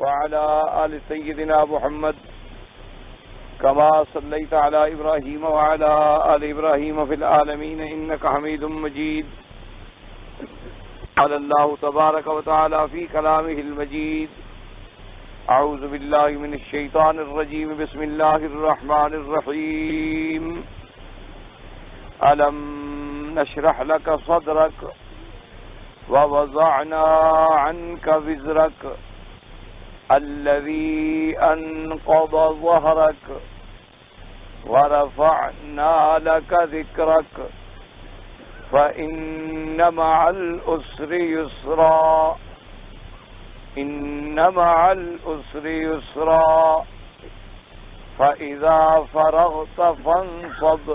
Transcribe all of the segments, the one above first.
وعلى آل سيدنا محمد كما صليت على إبراهيم وعلى آل إبراهيم في العالمين إنك حميد مجيد. قال الله تبارك وتعالى في كلامه المجيد: أعوذ بالله من الشيطان الرجيم بسم الله الرحمن الرحيم. ألم نشرح لك صدرك ووضعنا عنك وزرك الذي أنقض ظهرك ورفعنا لك ذكرك فإن مع العسر يسرا إن مع العسر يسرا فإذا فرغت فانصب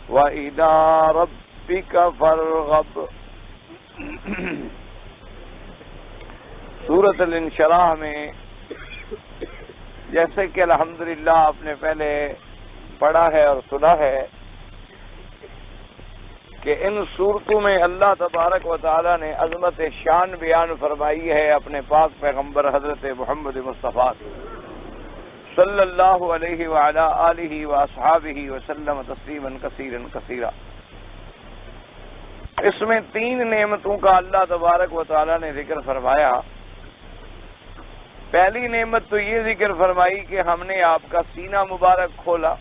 وإلى ربك فارغب. سورۃ الانشراح میں جیسے کہ الحمدللہ آپ نے پہلے پڑھا ہے اور سنا ہے کہ ان صورتوں میں اللہ تبارک و تعالی نے عظمت شان بیان فرمائی ہے اپنے پاک پیغمبر حضرت محمد مصطفیٰ صلی اللہ علیہ وعلی آلہ واصحابہ وسلم تسلیما کثیرا کثیرا. اس میں تین نعمتوں کا اللہ تبارک و تعالی نے ذکر فرمایا. پہلی نعمت تو یہ ذکر فرمائی کہ ہم نے آپ کا سینہ مبارک کھولا.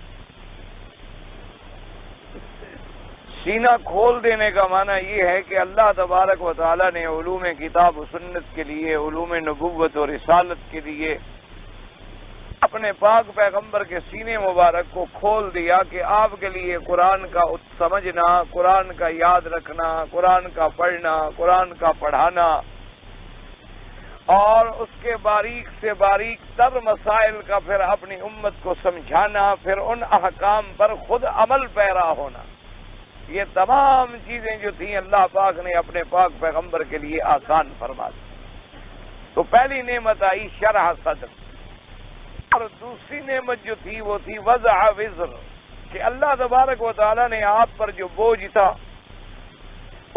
سینہ کھول دینے کا معنی یہ ہے کہ اللہ تبارک و تعالی نے علوم کتاب و سنت کے لیے، علوم نبوت اور رسالت کے لیے اپنے پاک پیغمبر کے سینے مبارک کو کھول دیا کہ آپ کے لیے قرآن کا سمجھنا، قرآن کا یاد رکھنا، قرآن کا پڑھنا، قرآن کا پڑھانا اور اس کے باریک سے باریک تر مسائل کا پھر اپنی امت کو سمجھانا، پھر ان احکام پر خود عمل پیرا ہونا، یہ تمام چیزیں جو تھیں اللہ پاک نے اپنے پاک پیغمبر کے لیے آسان فرما دی. تو پہلی نعمت آئی شرح صدر، اور دوسری نعمت جو تھی وہ تھی وضع وزر، کہ اللہ تبارک و تعالی نے آپ پر جو بوجھ تھا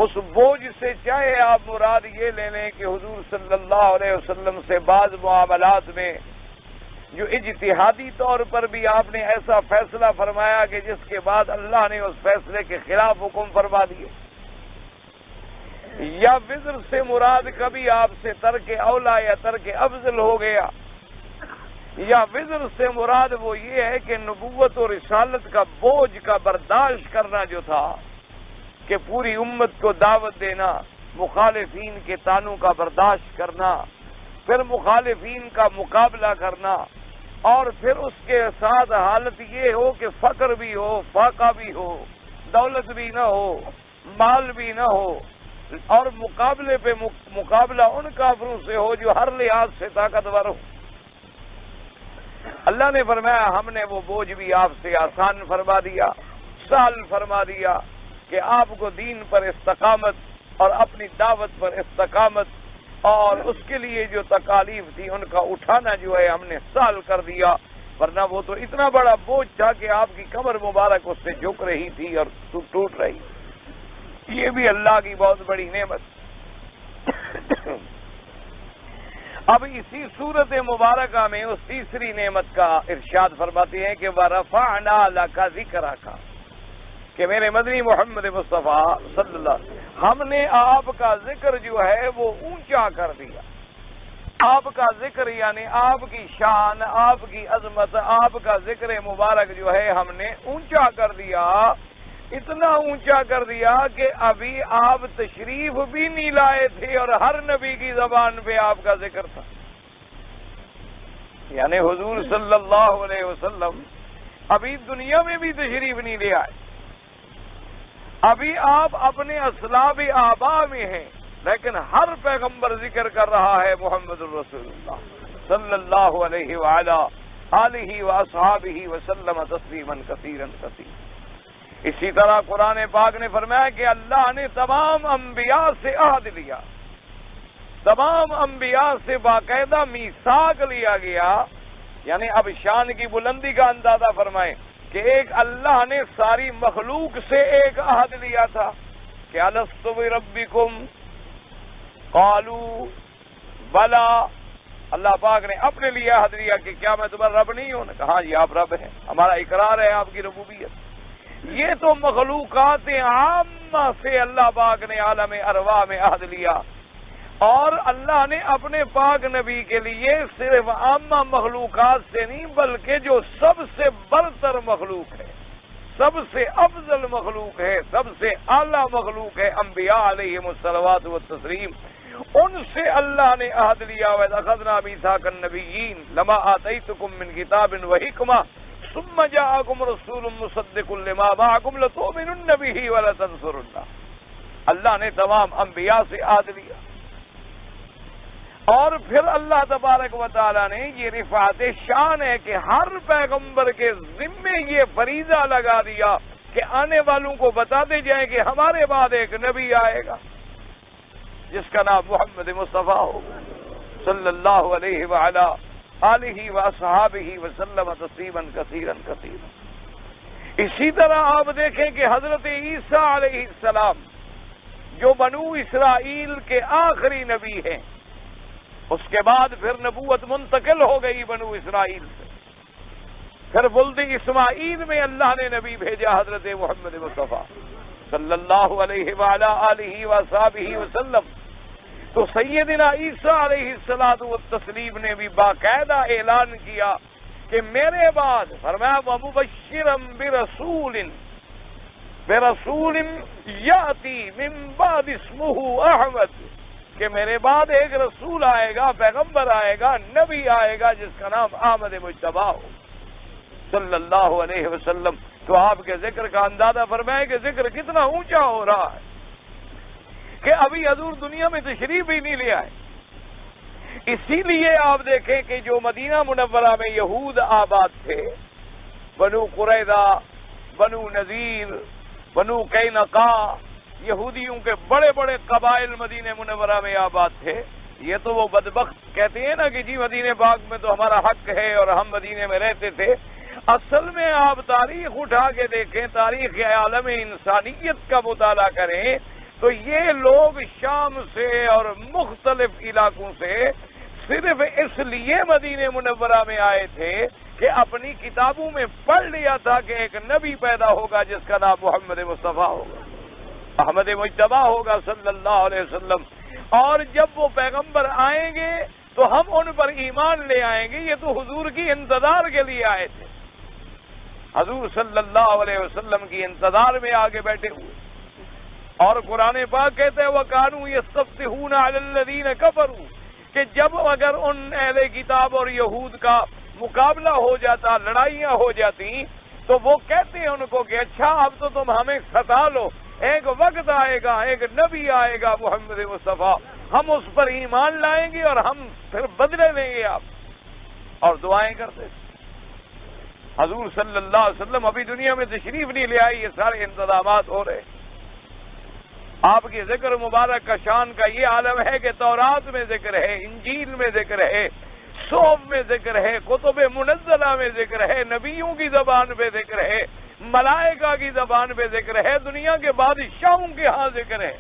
اس بوجھ سے چاہے آپ مراد یہ لے لیں کہ حضور صلی اللہ علیہ وسلم سے بعض معاملات میں جو اجتہادی طور پر بھی آپ نے ایسا فیصلہ فرمایا کہ جس کے بعد اللہ نے اس فیصلے کے خلاف حکم فرما دیے، یا وزر سے مراد کبھی آپ سے ترک اولا یا ترک افضل ہو گیا، یا وزر سے مراد وہ یہ ہے کہ نبوت اور رسالت کا بوجھ کا برداشت کرنا جو تھا کہ پوری امت کو دعوت دینا، مخالفین کے طعنوں کا برداشت کرنا، پھر مخالفین کا مقابلہ کرنا، اور پھر اس کے ساتھ حالت یہ ہو کہ فقر بھی ہو، فاقہ بھی ہو، دولت بھی نہ ہو، مال بھی نہ ہو، اور مقابلے پہ مقابلہ ان کافروں سے ہو جو ہر لحاظ سے طاقتور ہو. اللہ نے فرمایا ہم نے وہ بوجھ بھی آپ سے آسان فرما دیا، سہل فرما دیا کہ آپ کو دین پر استقامت اور اپنی دعوت پر استقامت اور اس کے لیے جو تکالیف تھی ان کا اٹھانا جو ہے ہم نے سہل کر دیا، ورنہ وہ تو اتنا بڑا بوجھ تھا کہ آپ کی کمر مبارک اس سے جھک رہی تھی اور ٹوٹ رہی. یہ بھی اللہ کی بہت بڑی نعمت. اب اسی صورت مبارکہ میں اس تیسری نعمت کا ارشاد فرماتے ہیں کہ وَرَفَعْنَا لَكَ ذِكْرَكَ، کہ میرے مدنی محمد مصطفیٰ صلی اللہ علیہ وسلم ہم نے آپ کا ذکر جو ہے وہ اونچا کر دیا. آپ کا ذکر یعنی آپ کی شان، آپ کی عظمت، آپ کا ذکر مبارک جو ہے ہم نے اونچا کر دیا، اتنا اونچا کر دیا کہ ابھی آپ تشریف بھی نہیں لائے تھے اور ہر نبی کی زبان پہ آپ کا ذکر تھا. یعنی حضور صلی اللہ علیہ وسلم ابھی دنیا میں بھی تشریف نہیں لے آئے، ابھی آپ اپنے اسلاف آبا میں ہیں، لیکن ہر پیغمبر ذکر کر رہا ہے محمد الرسول اللہ صلی اللہ علیہ وعلی آلہ واصحابہ وسلم تسلیما کثیرا کثیرا. اسی طرح قرآن پاک نے فرمایا کہ اللہ نے تمام انبیاء سے عہد لیا، تمام انبیاء سے باقاعدہ میثاق لیا گیا. یعنی اب شان کی بلندی کا اندازہ فرمائیں کہ ایک اللہ نے ساری مخلوق سے ایک عہد لیا تھا کہ الست بربکم قالوا بلا اللہ پاک نے اپنے لیے عہد لیا کہ کیا میں تمہارا رب نہیں ہوں؟ نے کہا جی آپ رب ہیں، ہمارا اقرار ہے آپ کی ربوبیت۔ یہ تو مخلوقات عامہ سے اللہ پاک نے عالم ارواح میں عہد لیا، اور اللہ نے اپنے پاک نبی کے لیے صرف عامہ مخلوقات سے نہیں بلکہ جو سب سے برتر مخلوق ہے، سب سے افضل مخلوق ہے، سب سے اعلیٰ مخلوق ہے، انبیاء علیہم الصلوات والتسلیم، ان سے اللہ نے عہد لیا وَإِذْ أَخَذْنَا مِيثَاقَ النَّبِيِّينَ لَمَا آتَيْتُكُم مِّن كِتَابٍ وَحِكْمَةٍ ثُمَّ جَاءَكُمْ رَسُولٌ مُّصَدِّقٌ لِّمَا مَعَكُمْ لَتُؤْمِنُنَّ بِهِ وَلَتَنصُرُنَّهُ۔ اللہ نے تمام انبیاء سے عہد لیا، اور پھر اللہ تبارک و تعالیٰ نے یہ رفعت شان ہے کہ ہر پیغمبر کے ذمے یہ فریضہ لگا دیا کہ آنے والوں کو بتاتے جائیں کہ ہمارے بعد ایک نبی آئے گا جس کا نام محمد مصطفیٰ ہوگا صلی اللہ علیہ وعلا آلہ واصحابہ وسلم تسلیما کثیرا کثیرا۔ اسی طرح آپ دیکھیں کہ حضرت عیسیٰ علیہ السلام جو بنو اسرائیل کے آخری نبی ہیں، اس کے بعد پھر نبوت منتقل ہو گئی بنو اسرائیل سے، پھر ولد اسماعیل میں اللہ نے نبی بھیجا حضرت محمد مصطفیٰ صلی اللہ علیہ وعلا آلہ وصحبہ وسلم۔ تو سیدنا عیسیٰ علیہ الصلوۃ والتسلیم نے بھی باقاعدہ اعلان کیا کہ میرے بعد، فرمایا وَمُبَشِّرًا بِرَسُولٍ یَأْتِی مِن بَعْدِ اسْمُهُ احمد، کہ میرے بعد ایک رسول آئے گا، پیغمبر آئے گا، نبی آئے گا جس کا نام احمد مجتبی ہو صلی اللہ علیہ وسلم۔ تو آپ کے ذکر کا اندازہ فرمائے کہ ذکر کتنا اونچا ہو رہا ہے کہ ابھی حضور دنیا میں تشریف ہی نہیں لے آئے۔ اسی لیے آپ دیکھیں کہ جو مدینہ منورہ میں یہود آباد تھے، بنو قریظہ، بنو نذیر، بنو قینقاع، یہودیوں کے بڑے بڑے قبائل مدینہ منورہ میں آباد تھے۔ یہ تو وہ بدبخت کہتے ہیں نا کہ جی مدینہ پاک میں تو ہمارا حق ہے اور ہم مدینہ میں رہتے تھے۔ اصل میں آپ تاریخ اٹھا کے دیکھیں، تاریخ عالم انسانیت کا مطالعہ کریں تو یہ لوگ شام سے اور مختلف علاقوں سے صرف اس لیے مدینہ منورہ میں آئے تھے کہ اپنی کتابوں میں پڑھ لیا تھا کہ ایک نبی پیدا ہوگا جس کا نام محمد مصطفیٰ ہوگا، احمد مجتبی ہوگا صلی اللہ علیہ وسلم، اور جب وہ پیغمبر آئیں گے تو ہم ان پر ایمان لے آئیں گے۔ یہ تو حضور کی انتظار کے لیے آئے تھے، حضور صلی اللہ علیہ وسلم کی انتظار میں آگے بیٹھے ہوئے۔ اور قرآن پاک کہتے ہیں وَكَانُوا يَسْتَفْتِحُونَ عَلَى الَّذِينَ كَفَرُوا، کہ جب اگر ان اہل کتاب اور یہود کا مقابلہ ہو جاتا، لڑائیاں ہو جاتی، تو وہ کہتے ہیں ان کو کہ اچھا اب تو تم ہمیں ستا لو، ایک وقت آئے گا، ایک نبی آئے گا محمد مصطفیٰ، ہم اس پر ایمان لائیں گے اور ہم پھر بدلے لیں گے آپ، اور دعائیں کرتے تھے۔ حضور صلی اللہ علیہ وسلم ابھی دنیا میں تشریف نہیں لے آئی، یہ سارے انتظامات ہو رہے۔ آپ کی ذکر مبارک کا شان کا یہ عالم ہے کہ تورات میں ذکر ہے، انجیل میں ذکر ہے، صحف میں ذکر ہے، کتب منزلہ میں ذکر ہے، نبیوں کی زبان پہ ذکر ہے، ملائکہ کی زبان پہ ذکر ہے، دنیا کے بادشاہوں کے ہاں ذکر ہے۔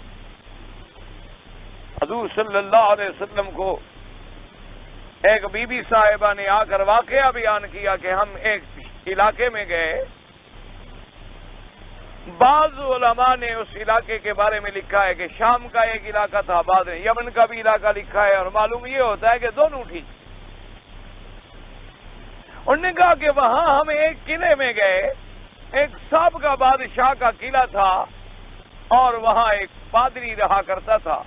حضور صلی اللہ علیہ وسلم کو ایک بی بی صاحبہ نے آ کر واقعہ بیان کیا کہ ہم ایک علاقے میں گئے، بعض علماء نے اس علاقے کے بارے میں لکھا ہے کہ شام کا ایک علاقہ تھا، بعض نے یمن کا بھی علاقہ لکھا ہے، اور معلوم یہ ہوتا ہے کہ دونوں ٹھیک۔ انہوں نے کہا کہ وہاں ہم ایک قلعے میں گئے، ایک سابقہ بادشاہ کا قلعہ تھا، اور وہاں ایک پادری رہا کرتا تھا۔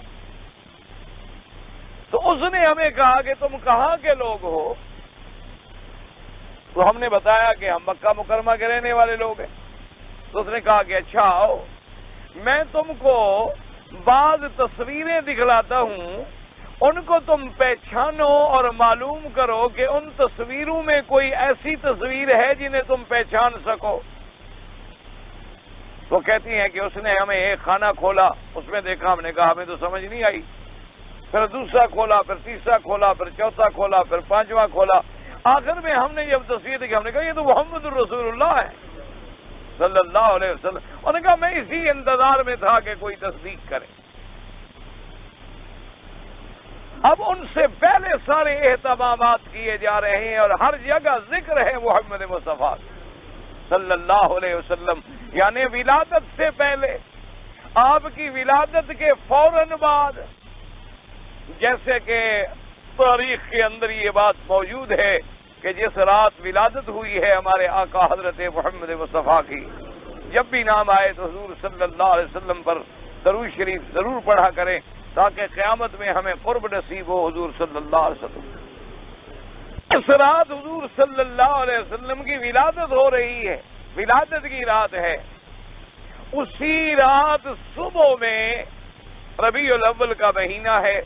تو اس نے ہمیں کہا کہ تم کہاں کے لوگ ہو؟ تو ہم نے بتایا کہ ہم مکہ مکرمہ کے رہنے والے لوگ ہیں۔ تو اس نے کہا کہ اچھا آؤ، میں تم کو بعض تصویریں دکھلاتا ہوں، ان کو تم پہچانو اور معلوم کرو کہ ان تصویروں میں کوئی ایسی تصویر ہے جنہیں تم پہچان سکو۔ تو کہتی ہیں کہ اس نے ہمیں ایک خانہ کھولا، اس میں دیکھا، ہم نے کہا ہمیں تو سمجھ نہیں آئی، پھر دوسرا کھولا، پھر تیسرا کھولا، پھر چوتھا کھولا، پھر پانچواں کھولا، آخر میں ہم نے جب تصویر دیکھی ہم نے کہا یہ تو محمد الرسول اللہ ہے صلی اللہ علیہ وسلم۔ انہوں نے کہا میں اسی انتظار میں تھا کہ کوئی تصدیق کرے۔ اب ان سے پہلے سارے اہتمامات کیے جا رہے ہیں اور ہر جگہ ذکر ہے محمد مصطفیٰ صلی اللہ علیہ وسلم، یعنی ولادت سے پہلے، آپ کی ولادت کے فوراً بعد، جیسے کہ تاریخ کے اندر یہ بات موجود ہے کہ جس رات ولادت ہوئی ہے ہمارے آقا حضرت محمد مصطفیٰ کی، جب بھی نام آئے تو حضور صلی اللہ علیہ وسلم پر درود شریف ضرور پڑھا کریں تاکہ قیامت میں ہمیں قرب نصیب ہو حضور صلی اللہ علیہ وسلم۔ اس رات حضور صلی اللہ علیہ وسلم کی ولادت ہو رہی ہے، ولادت کی رات ہے۔ اسی رات صبح میں، ربیع الاول کا مہینہ ہے،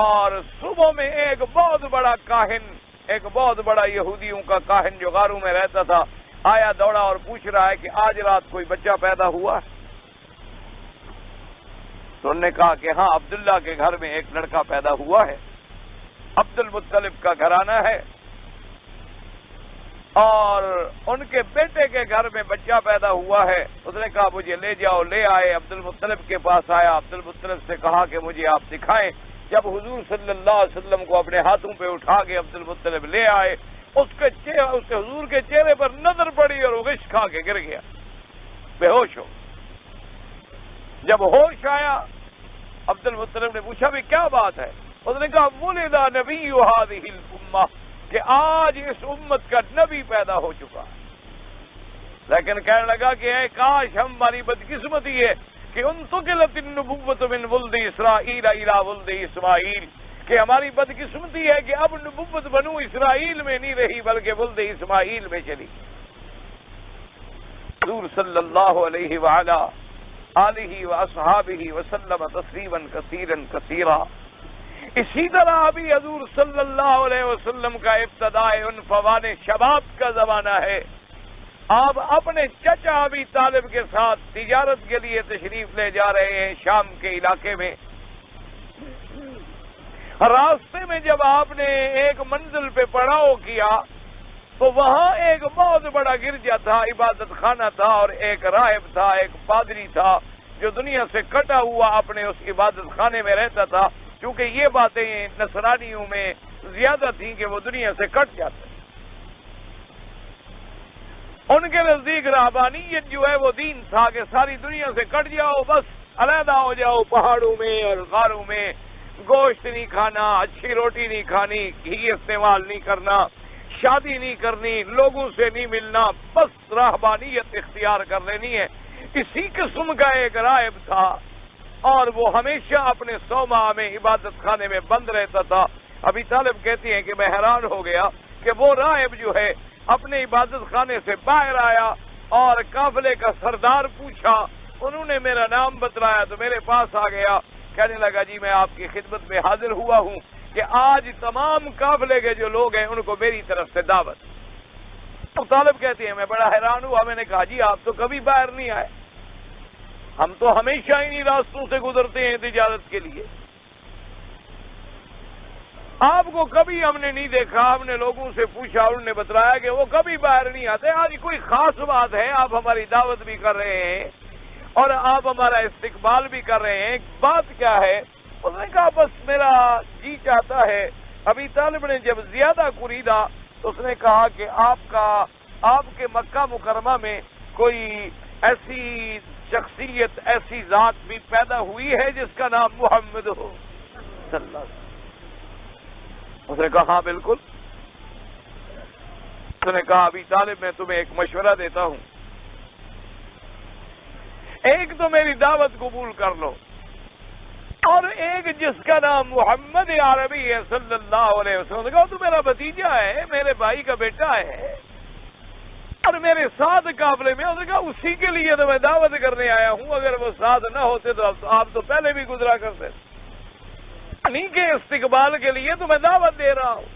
اور صبح میں ایک بہت بڑا کاہن، ایک بہت بڑا یہودیوں کا کاہن جو غاروں میں رہتا تھا، آیا دوڑا اور پوچھ رہا ہے کہ آج رات کوئی بچہ پیدا ہوا؟ تو انہوں نے کہا کہ ہاں، عبداللہ کے گھر میں ایک لڑکا پیدا ہوا ہے، عبد المطلب کا گھرانہ ہے، اور ان کے بیٹے کے گھر میں بچہ پیدا ہوا ہے۔ اس نے کہا مجھے لے جاؤ، لے آئے، عبد المطلب کے پاس آیا، عبد المطلب سے کہا کہ مجھے آپ دکھائیں۔ جب حضور صلی اللہ علیہ وسلم کو اپنے ہاتھوں پہ اٹھا کے عبد المطلب لے آئے، اس کے حضور کے چہرے پر نظر پڑی اور وہ غش کھا کے گر گیا، بے ہوش ہو۔ جب ہوش آیا، عبد المطلب نے پوچھا بھی کیا بات ہے؟ اس نے کہا ولد نبی هذه الامہ، کہ آج اس امت کا نبی پیدا ہو چکا ہے۔ لیکن کہنے لگا کہ اے کاش ہماری بدقسمتی ہے کہ انتقلت النبوۃ من ولد اسرائیل الی ولد اسماعیل، کہ ہماری بدقسمتی ہے کہ اب نبوت بنو اسرائیل میں نہیں رہی بلکہ ولد اسماعیل میں چلی۔ حضور صلی اللہ علیہ وعلا آلہ واصحابہ وسلم تسلیما کثیرا کثیرا۔ اسی طرح ابھی حضور صلی اللہ علیہ وسلم کا ابتداء عنفوان شباب کا زمانہ ہے۔ آپ اپنے چچا ابی طالب کے ساتھ تجارت کے لیے تشریف لے جا رہے ہیں شام کے علاقے میں۔ راستے میں جب آپ نے ایک منزل پہ پڑاؤ کیا تو وہاں ایک بہت بڑا گرجا تھا، عبادت خانہ تھا، اور ایک راہب تھا، ایک پادری تھا جو دنیا سے کٹا ہوا اپنے اس عبادت خانے میں رہتا تھا، کیونکہ یہ باتیں نصرانیوں میں زیادہ تھیں کہ وہ دنیا سے کٹ جاتے۔ ان کے نزدیک رہبانیت جو ہے وہ دین تھا کہ ساری دنیا سے کٹ جاؤ، بس علیحدہ ہو جاؤ پہاڑوں میں اور غاروں میں، گوشت نہیں کھانا، اچھی روٹی نہیں کھانی، گھی استعمال نہیں کرنا، شادی نہیں کرنی، لوگوں سے نہیں ملنا، بس رہبانیت اختیار کر لینی ہے۔ اسی قسم کا ایک راہب تھا، اور وہ ہمیشہ اپنے صومعہ میں عبادت خانے میں بند رہتا تھا۔ ابی طالب کہتی ہیں کہ میں حیران ہو گیا کہ وہ راہب جو ہے اپنے عبادت خانے سے باہر آیا اور قافلے کا سردار پوچھا، انہوں نے میرا نام بتلایا تو میرے پاس آ گیا، کہنے لگا جی میں آپ کی خدمت میں حاضر ہوا ہوں کہ آج تمام قافلے کے جو لوگ ہیں ان کو میری طرف سے دعوت۔ ابو طالب کہتے ہیں میں بڑا حیران ہوا، میں نے کہا جی آپ تو کبھی باہر نہیں آئے، ہم تو ہمیشہ انہی راستوں سے گزرتے ہیں تجارت کے لیے، آپ کو کبھی ہم نے نہیں دیکھا۔ ہم نے لوگوں سے پوچھا، انہوں نے بتلایا کہ وہ کبھی باہر نہیں آتے، آج کوئی خاص بات ہے، آپ ہماری دعوت بھی کر رہے ہیں اور آپ ہمارا استقبال بھی کر رہے ہیں، بات کیا ہے؟ اس نے کہا بس میرا جی چاہتا ہے۔ ابی طالب نے جب زیادہ کوریدا تو اس نے کہا کہ آپ کے مکہ مکرمہ میں کوئی ایسی شخصیت، ایسی ذات بھی پیدا ہوئی ہے جس کا نام محمد ہو صلی اللہ علیہ وسلم؟ اس نے کہا ہاں بالکل۔ اس نے کہا ابی طالب میں تمہیں ایک مشورہ دیتا ہوں، ایک تو میری دعوت قبول کر لو، اور ایک جس کا نام محمد عربی ہے صلی اللہ علیہ وسلم، نے کہا تو میرا بھتیجا ہے، میرے بھائی کا بیٹا ہے اور میرے ساتھ قافلے میں، اس نے کہا اسی کے لیے تو میں دعوت کرنے آیا ہوں، اگر وہ ساتھ نہ ہوتے تو آپ تو پہلے بھی گزرا کرتے، انہی کے استقبال کے لیے تو میں دعوت دے رہا ہوں۔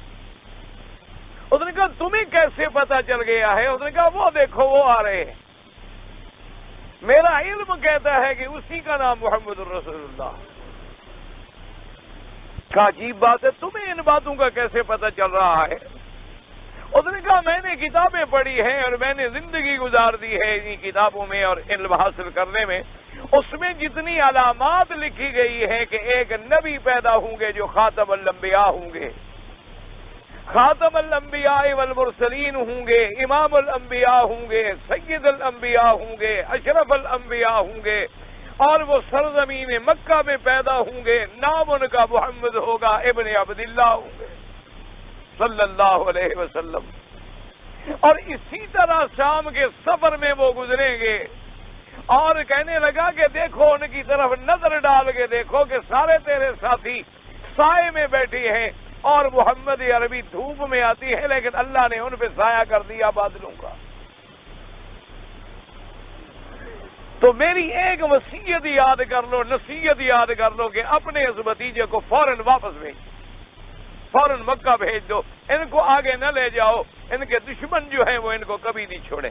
اس نے کہا تمہیں کیسے پتا چل گیا ہے؟ اس نے کہا وہ دیکھو وہ آ رہے ہیں، میرا علم کہتا ہے کہ اسی کا نام محمد الرسول اللہ۔ کہا عجیب بات ہے، تمہیں ان باتوں کا کیسے پتا چل رہا ہے؟ اس نے کہا میں نے کتابیں پڑھی ہیں اور میں نے زندگی گزار دی ہے انہی کتابوں میں اور علم حاصل کرنے میں۔ اس میں جتنی علامات لکھی گئی ہیں کہ ایک نبی پیدا ہوں گے جو خاتم الانبیاء ہوں گے، خاتم الانبیاء والمرسلین ہوں گے، امام الانبیاء ہوں گے، سید الانبیاء ہوں گے، اشرف الانبیاء ہوں گے، اور وہ سرزمین مکہ میں پیدا ہوں گے، نام ان کا محمد ہوگا، ابن عبداللہ ہوں گے صلی اللہ علیہ وسلم۔ اور اسی طرح شام کے سفر میں وہ گزریں گے، اور کہنے لگا کہ دیکھو ان کی طرف نظر ڈال کے دیکھو کہ سارے تیرے ساتھی سائے میں بیٹھے ہیں اور محمد عربی دھوپ میں آتی ہے، لیکن اللہ نے ان پہ سایہ کر دیا بادلوں کا۔ تو میری ایک وصیت یاد کر لو، نصیحت یاد کر لو کہ اپنے اس بھتیجے کو فوراً واپس بھیج، فوراً مکہ بھیج دو، ان کو آگے نہ لے جاؤ، ان کے دشمن جو ہیں وہ ان کو کبھی نہیں چھوڑیں۔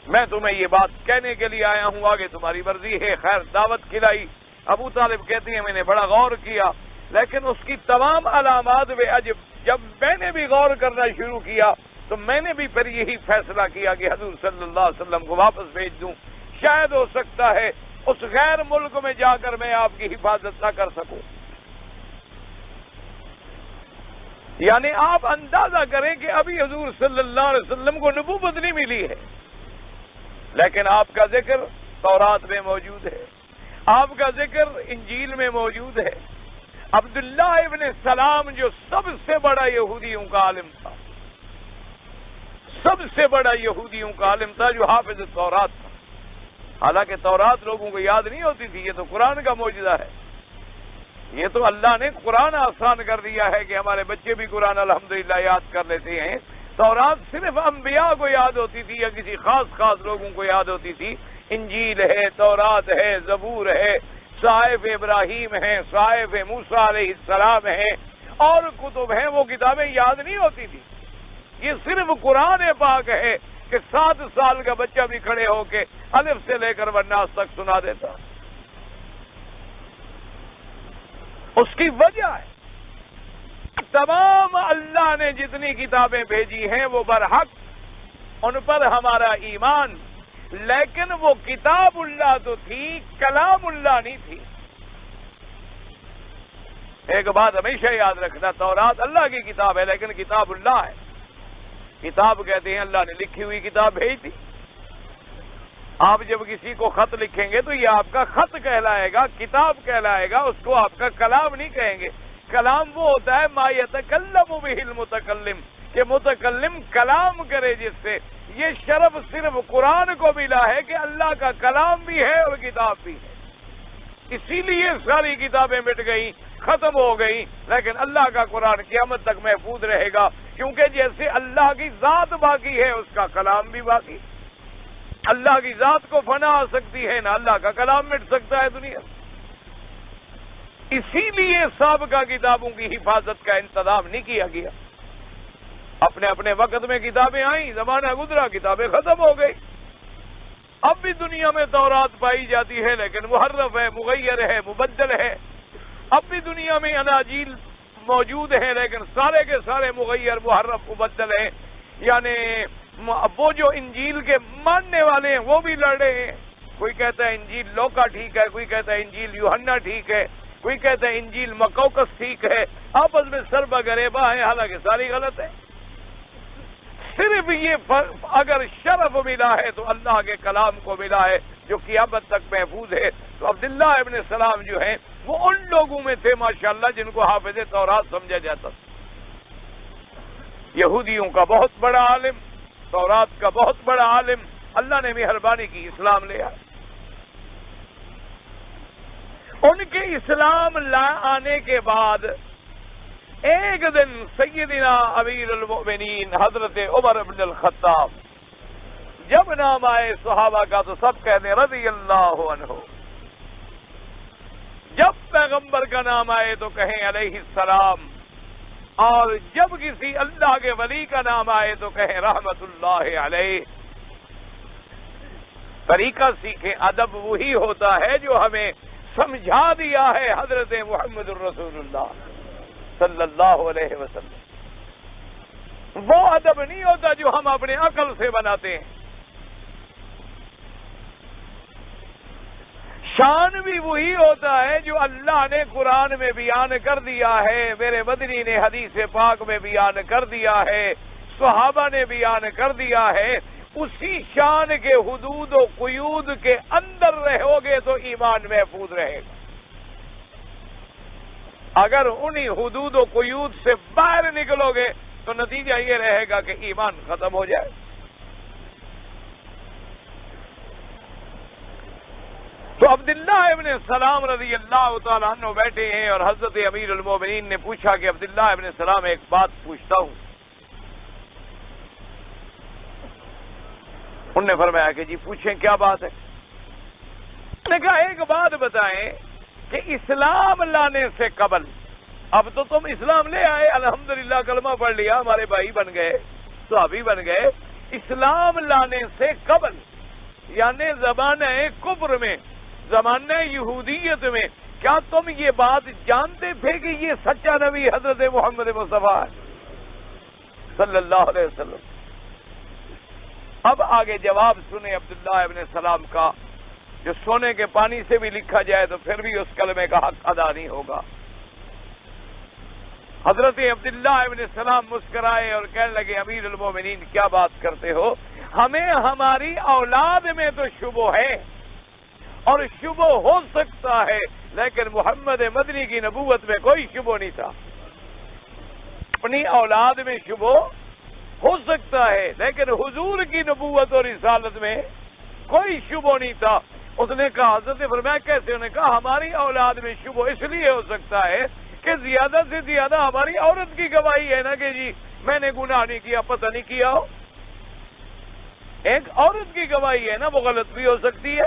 میں تمہیں یہ بات کہنے کے لیے آیا ہوں، آگے تمہاری مرضی ہے۔ خیر، دعوت کھلائی۔ ابو طالب کہتی ہیں میں نے بڑا غور کیا، لیکن اس کی تمام علامات میں جب میں نے بھی غور کرنا شروع کیا تو میں نے بھی پھر یہی فیصلہ کیا کہ حضور صلی اللہ علیہ وسلم کو واپس بھیج دوں، شاید ہو سکتا ہے اس غیر ملک میں جا کر میں آپ کی حفاظت نہ کر سکوں۔ یعنی آپ اندازہ کریں کہ ابھی حضور صلی اللہ علیہ وسلم کو نبوت نہیں ملی ہے، لیکن آپ کا ذکر تورات میں موجود ہے، آپ کا ذکر انجیل میں موجود ہے۔ عبداللہ ابن سلام جو سب سے بڑا یہودیوں کا عالم تھا، سب سے بڑا یہودیوں کا عالم تھا، جو حافظ تورات تھا، حالانکہ تورات لوگوں کو یاد نہیں ہوتی تھی، یہ تو قرآن کا معجزہ ہے، یہ تو اللہ نے قرآن آسان کر دیا ہے کہ ہمارے بچے بھی قرآن الحمدللہ یاد کر لیتے ہیں۔ تورات صرف انبیاء کو یاد ہوتی تھی یا کسی خاص لوگوں کو یاد ہوتی تھی۔ انجیل ہے، تورات ہے، زبور ہے، صحائف ابراہیم ہیں، صحائف موسیٰ علیہ السلام ہیں، اور کتب ہیں، وہ کتابیں یاد نہیں ہوتی تھی۔ یہ صرف قرآن پاک ہے کہ 7 سال کا بچہ بھی کھڑے ہو کے الف سے لے کر والناس تک سنا دیتا۔ اس کی وجہ ہے تمام اللہ نے جتنی کتابیں بھیجی ہیں وہ برحق ان پر ہمارا ایمان، لیکن وہ کتاب اللہ تو تھی، کلام اللہ نہیں تھی۔ ایک بات ہمیشہ یاد رکھنا، تورات اللہ کی کتاب ہے لیکن کتاب اللہ ہے۔ کتاب کہتے ہیں اللہ نے لکھی ہوئی کتاب بھیج دی۔ آپ جب کسی کو خط لکھیں گے تو یہ آپ کا خط کہلائے گا، کتاب کہلائے گا، اس کو آپ کا کلام نہیں کہیں گے۔ کلام وہ ہوتا ہے ما یتکلم بہ المتکلم، کہ متکلم کلام کرے جس سے۔ یہ شرف صرف قرآن کو ملا ہے کہ اللہ کا کلام بھی ہے اور کتاب بھی ہے، اسی لیے ساری کتابیں مٹ گئیں، ختم ہو گئی، لیکن اللہ کا قرآن قیامت تک محفوظ رہے گا، کیونکہ جیسے اللہ کی ذات باقی ہے اس کا کلام بھی باقی۔ اللہ کی ذات کو فنا آ سکتی ہے، نہ اللہ کا کلام مٹ سکتا ہے دنیا۔ اسی لیے سابقہ کتابوں کی حفاظت کا انتظام نہیں کیا گیا۔ اپنے اپنے وقت میں کتابیں آئیں، زمانہ گزرا، کتابیں ختم ہو گئی۔ اب بھی دنیا میں تورات پائی جاتی ہے لیکن محرف ہے، مغیر ہے، مبدل ہے۔ اب بھی دنیا میں اناجیل موجود ہیں لیکن سارے کے سارے مغیر، محرف، مبدل ہیں۔ یعنی وہ جو انجیل کے ماننے والے ہیں وہ بھی لڑ رہے ہیں، کوئی کہتا ہے انجیل لوکا ٹھیک ہے، کوئی کہتا ہے انجیل یوحنا ٹھیک ہے، کوئی کہتا ہے انجیل مکوکس ٹھیک ہے، آپس میں سربا گریبا ہے، حالانکہ ساری غلط ہے۔ صرف یہ اگر شرف ملا ہے تو اللہ کے کلام کو ملا ہے جو قیامت تک محفوظ ہے۔ تو عبداللہ ابن سلام جو ہیں وہ ان لوگوں میں تھے ماشاءاللہ جن کو حافظ تورات سمجھا جاتا تھا۔ یہودیوں کا بہت بڑا عالم، تورات کا بہت بڑا عالم، اللہ نے مہربانی کی اسلام لے آئے۔ ان کے اسلام لا آنے کے بعد ایک دن سیدنا امیر المؤمنین حضرت عمر بن الخطاب جب نام آئے صحابہ کا تو سب کہتے ہیں رضی اللہ عنہ، جب پیغمبر کا نام آئے تو کہیں علیہ السلام، اور جب کسی اللہ کے ولی کا نام آئے تو کہیں رحمت اللہ علیہ۔ طریقہ سیکھیں، ادب وہی ہوتا ہے جو ہمیں سمجھا دیا ہے حضرت محمد الرسول اللہ صلی اللہ علیہ وسلم۔ وہ ادب نہیں ہوتا جو ہم اپنے عقل سے بناتے ہیں۔ شان بھی وہی ہوتا ہے جو اللہ نے قرآن میں بیان کر دیا ہے، میرے مدنی نے حدیث پاک میں بیان کر دیا ہے، صحابہ نے بیان کر دیا ہے۔ اسی شان کے حدود و قیود کے اندر رہو گے تو ایمان محفوظ رہے گا۔ اگر انہی حدود و قیود سے باہر نکلو گے تو نتیجہ یہ رہے گا کہ ایمان ختم ہو جائے۔ تو عبداللہ ابن سلام رضی اللہ تعالیٰ عنہ بیٹھے ہیں اور حضرت امیر المومنین نے پوچھا کہ عبداللہ ابن سلام ایک بات پوچھتا ہوں۔ انہوں نے فرمایا کہ جی پوچھیں کیا بات ہے؟ انہوں نے کہا ایک بات بتائیں کہ اسلام لانے سے قبل، اب تو تم اسلام لے آئے، الحمدللہ کلمہ پڑھ لیا، ہمارے بھائی بن گئے، صحابی بن گئے، اسلام لانے سے قبل یعنی زمانہ کفر میں، زمانہ یہودیت میں، کیا تم یہ بات جانتے تھے کہ یہ سچا نبی حضرت محمد مصطفیٰ صلی اللہ علیہ وسلم؟ اب آگے جواب سنیں عبداللہ ابن سلام کا، جو سونے کے پانی سے بھی لکھا جائے تو پھر بھی اس کلمے کا حق ادا نہیں ہوگا۔ حضرت عبداللہ ابن سلام مسکرائے اور کہنے لگے امیر المومنین کیا بات کرتے ہو؟ ہمیں ہماری اولاد میں تو شبہ ہے اور شبہ ہو سکتا ہے، لیکن محمد مدنی کی نبوت میں کوئی شبہ نہیں تھا۔ اپنی اولاد میں شبہ ہو سکتا ہے لیکن حضور کی نبوت اور رسالت میں کوئی شبہ نہیں تھا۔ اس نے کہا، حضرت فرمایا کیسے؟ انہوں نے کہا ہماری اولاد میں شبہ اس لیے ہو سکتا ہے کہ زیادہ سے زیادہ ہماری عورت کی گواہی ہے نا کہ جی میں نے گناہ نہیں کیا، پتہ نہیں کیا ہو۔ ایک عورت کی گواہی ہے نا، وہ غلط بھی ہو سکتی ہے،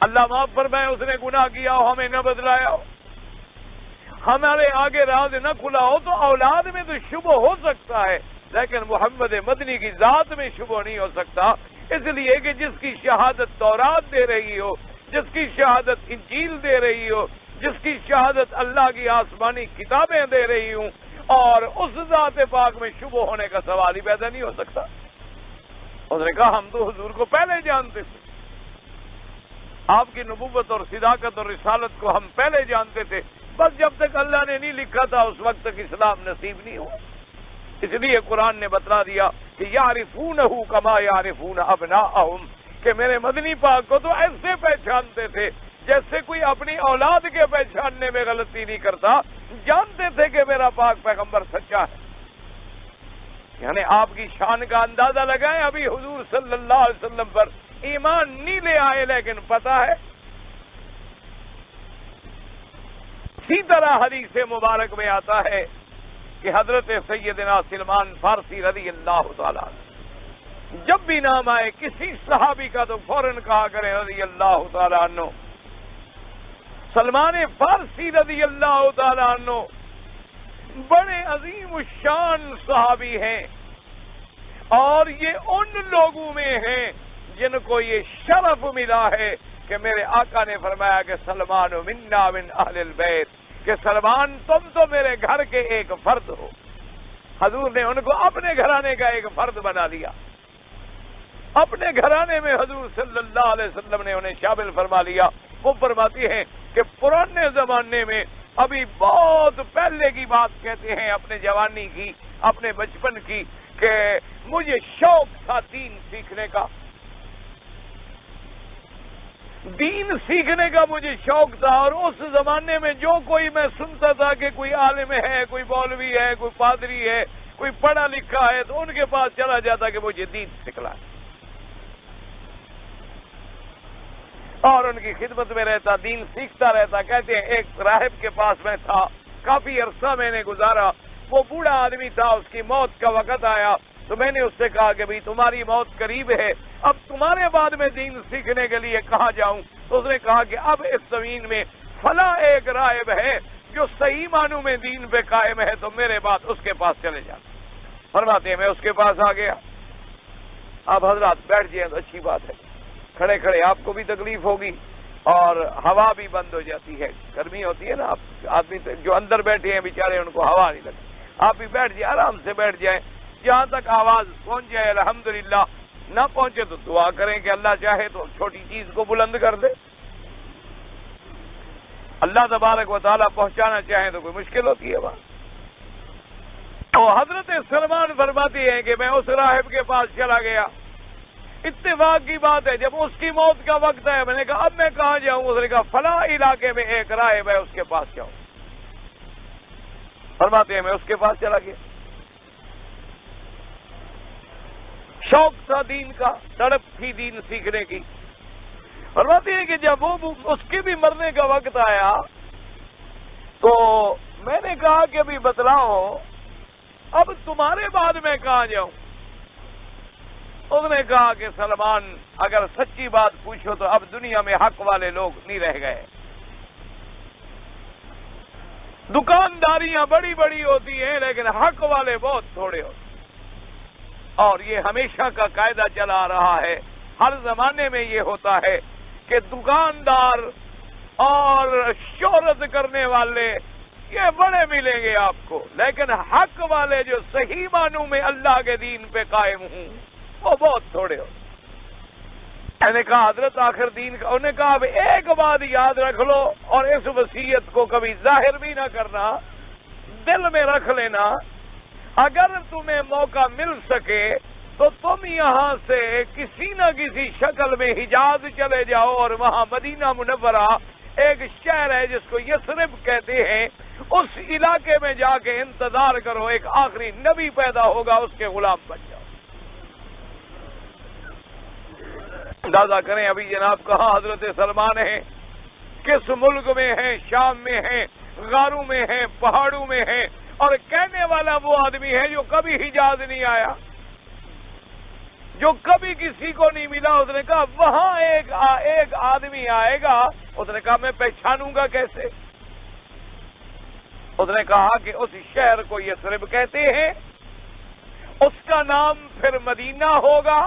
اللہ معاف فرمائے اس نے گناہ کیا ہو، ہمیں نہ بدلایا ہو، ہمارے آگے راز نہ کھلا ہو، تو اولاد میں تو شبہ ہو سکتا ہے لیکن محمد مدنی کی ذات میں شبہ نہیں ہو سکتا، اس لیے کہ جس کی شہادت تورات دے رہی ہو، جس کی شہادت انجیل دے رہی ہو، جس کی شہادت اللہ کی آسمانی کتابیں دے رہی ہوں، اور اس ذات پاک میں شبہ ہونے کا سوال ہی پیدا نہیں ہو سکتا۔ اس نے کہا ہم تو حضور کو پہلے جانتے تھے، آپ کی نبوت اور صداقت اور رسالت کو ہم پہلے جانتے تھے، بس جب تک اللہ نے نہیں لکھا تھا اس وقت تک اسلام نصیب نہیں ہوا۔ اس لیے قرآن نے بتلا دیا کہ یعرفونہ کما یعرفون ابناءہم، کہ میرے مدنی پاک کو تو ایسے پہچانتے تھے جیسے کوئی اپنی اولاد کے پہچاننے میں غلطی نہیں کرتا، جانتے تھے کہ میرا پاک پیغمبر سچا ہے۔ یعنی آپ کی شان کا اندازہ لگائیں، ابھی حضور صلی اللہ علیہ وسلم پر ایمان نہیں لے آئے لیکن پتہ ہے۔ اسی طرح حدیث مبارک میں آتا ہے کہ حضرت سیدنا سلمان فارسی رضی اللہ تعالیٰ جب بھی نام آئے کسی صحابی کا تو فوراً کہا کریں رضی اللہ تعالیٰ عنہ۔ سلمان فارسی رضی اللہ تعالیٰ عنہ بڑے عظیم الشان صحابی ہیں، اور یہ ان لوگوں میں ہیں جن کو یہ شرف ملا ہے کہ میرے آقا نے فرمایا کہ سلمان منا من اہل البیت، کہ سلمان تم تو میرے گھر کے ایک فرد ہو۔ حضور نے ان کو اپنے گھرانے کا ایک فرد بنا لیا، اپنے گھرانے میں حضور صلی اللہ علیہ وسلم نے انہیں شامل فرما لیا۔ وہ فرماتی ہیں کہ پرانے زمانے میں، ابھی بہت پہلے کی بات کہتے ہیں، اپنے جوانی کی، اپنے بچپن کی، کہ مجھے شوق تھا دین سیکھنے کا، دین سیکھنے کا مجھے شوق تھا، اور اس زمانے میں جو کوئی میں سنتا تھا کہ کوئی عالم ہے، کوئی مولوی ہے، کوئی پادری ہے، کوئی پڑھا لکھا ہے، تو ان کے پاس چلا جاتا کہ مجھے دین سکھلا ہے، اور ان کی خدمت میں رہتا، دین سیکھتا رہتا۔ کہتے ہیں ایک راہب کے پاس میں تھا، کافی عرصہ میں نے گزارا، وہ بوڑھا آدمی تھا، اس کی موت کا وقت آیا تو میں نے اس سے کہا کہ بھئی تمہاری موت قریب ہے، اب تمہارے بعد میں دین سیکھنے کے لیے کہاں جاؤں؟ تو اس نے کہا کہ اب اس زمین میں فلاں ایک راہب ہے جو صحیح معنوں میں دین پہ قائم ہے، تو میرے بعد اس کے پاس چلے جا۔ فرماتے ہیں میں اس کے پاس آ گیا۔ اب حضرات بیٹھ جائیں تو اچھی بات ہے، کھڑے کھڑے آپ کو بھی تکلیف ہوگی اور ہوا بھی بند ہو جاتی ہے، گرمی ہوتی ہے نا، آپ آدمی جو اندر بیٹھے ہیں بیچارے ان کو ہوا نہیں لگتی، آپ بھی بیٹھ جائیں، آرام سے بیٹھ جائیں، جہاں تک آواز پہنچ جائے۔ الحمدللہ نہ پہنچے تو دعا کریں کہ اللہ چاہے تو چھوٹی چیز کو بلند کر دے. اللہ تبارک و تعالیٰ پہنچانا چاہیں تو کوئی مشکل ہوتی ہے بات. تو حضرت سلمان فرماتی ہیں کہ میں اس راہب کے پاس چلا گیا. اتفاق کی بات ہے جب اس کی موت کا وقت ہے میں نے کہا اب میں کہاں جاؤں؟ اس نے کہا فلاں علاقے میں ایک راہب ہے اس کے پاس جاؤں. فرماتے ہیں میں اس کے پاس چلا گیا. شوق تھا دین کا، تڑپ تھی دین سیکھنے کی. فرماتے ہیں کہ جب وہ اس کے بھی مرنے کا وقت آیا تو میں نے کہا کہ ابھی بتلاؤ اب تمہارے بعد میں کہاں جاؤں؟ اس نے کہا کہ سلمان اگر سچی بات پوچھو تو اب دنیا میں حق والے لوگ نہیں رہ گئے. دکانداریاں بڑی بڑی ہوتی ہیں لیکن حق والے بہت تھوڑے ہوتے ہیں. اور یہ ہمیشہ کا قاعدہ چلا آ رہا ہے، ہر زمانے میں یہ ہوتا ہے کہ دکاندار اور شہرت کرنے والے یہ بڑے ملیں گے آپ کو، لیکن حق والے جو صحیح معنوں میں اللہ کے دین پہ قائم ہوں وہ بہت تھوڑے ہوتے. میں نے کہا حضرت آخر دین کا، انہوں نے کہا اب ایک بات یاد رکھ لو اور اس وصیت کو کبھی ظاہر بھی نہ کرنا، دل میں رکھ لینا، اگر تمہیں موقع مل سکے تو تم یہاں سے کسی نہ کسی شکل میں حجاز چلے جاؤ اور وہاں مدینہ منورہ ایک شہر ہے جس کو یثرب کہتے ہیں، اس علاقے میں جا کے انتظار کرو، ایک آخری نبی پیدا ہوگا، اس کے غلام بن جاؤ. اندازہ کریں ابھی جناب کہاں حضرت سلمان ہیں، کس ملک میں ہیں، شام میں ہیں، غاروں میں ہیں، پہاڑوں میں ہیں، اور کہنے والا وہ آدمی ہے جو کبھی حجاز نہیں آیا، جو کبھی کسی کو نہیں ملا. اس نے کہا وہاں ایک آدمی آئے گا. اس نے کہا میں پہچانوں گا کیسے؟ اس نے کہا کہ اس شہر کو یثرب کہتے ہیں، اس کا نام پھر مدینہ ہوگا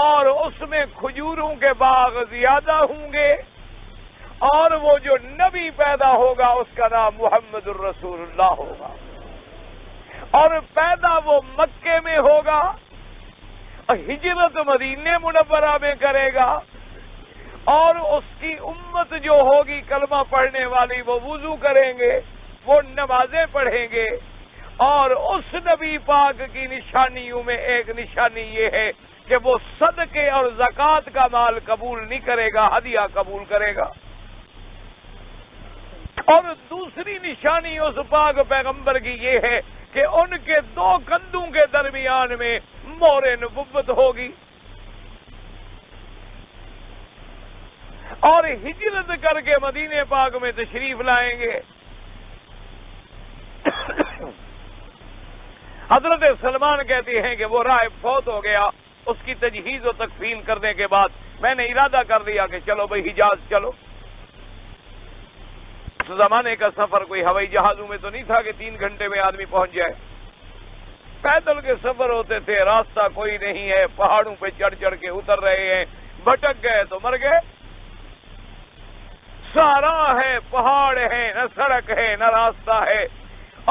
اور اس میں کھجوروں کے باغ زیادہ ہوں گے، اور وہ جو نبی پیدا ہوگا اس کا نام محمد الرسول اللہ ہوگا، اور پیدا وہ مکے میں ہوگا، ہجرت مدینہ منورہ میں کرے گا، اور اس کی امت جو ہوگی کلمہ پڑھنے والی وہ وضو کریں گے، وہ نمازیں پڑھیں گے. اور اس نبی پاک کی نشانیوں میں ایک نشانی یہ ہے کہ وہ صدقے اور زکوٰۃ کا مال قبول نہیں کرے گا، ہدیہ قبول کرے گا. اور دوسری نشانی اس پاک پیغمبر کی یہ ہے کہ ان کے دو کندھوں کے درمیان میں مہر نبوت ہوگی، اور ہجرت کر کے مدینے پاک میں تشریف لائیں گے. حضرت سلمان کہتے ہیں کہ وہ راہب فوت ہو گیا. اس کی تجہیز و تکفین کرنے کے بعد میں نے ارادہ کر دیا کہ چلو بھائی حجاز چلو. اس زمانے کا سفر کوئی ہوائی جہازوں میں تو نہیں تھا کہ 3 گھنٹے میں آدمی پہنچ جائے. پیدل کے سفر ہوتے تھے، راستہ کوئی نہیں ہے، پہاڑوں پہ چڑھ چڑھ کے اتر رہے ہیں، بھٹک گئے تو مر گئے. سہارا ہے، پہاڑ ہے، نہ سڑک ہے نہ راستہ ہے،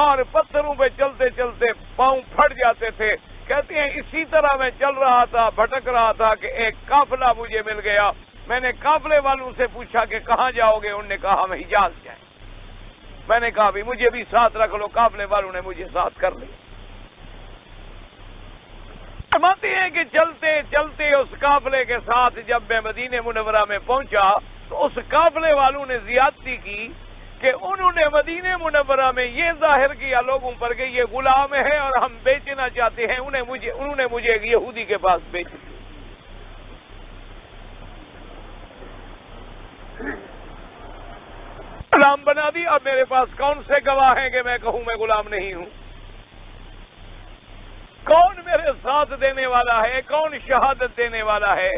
اور پتھروں پہ چلتے چلتے پاؤں پھٹ جاتے تھے. کہتے ہیں اسی طرح میں چل رہا تھا، بھٹک رہا تھا کہ ایک قافلہ مجھے مل گیا. میں نے قافلے والوں سے پوچھا کہ کہاں جاؤ گے؟ انہوں نے کہا ہم حجاز جائیں. میں نے کہا بھی مجھے بھی ساتھ رکھ لو. قافلے والوں نے مجھے ساتھ کر لیا. فرماتے ہیں کہ چلتے چلتے اس قافلے کے ساتھ جب میں مدینہ منورہ میں پہنچا تو اس قافلے والوں نے زیادتی کی کہ انہوں نے مدینہ منورہ میں یہ ظاہر کیا لوگوں پر کہ یہ غلام ہے اور ہم بیچنا چاہتے ہیں. انہوں نے مجھے ایک یہودی کے پاس بیچ دیا. غلام بنا دی. اب میرے پاس کون سے گواہ ہیں کہ میں کہوں میں غلام نہیں ہوں؟ کون میرے ساتھ دینے والا ہے؟ کون شہادت دینے والا ہے؟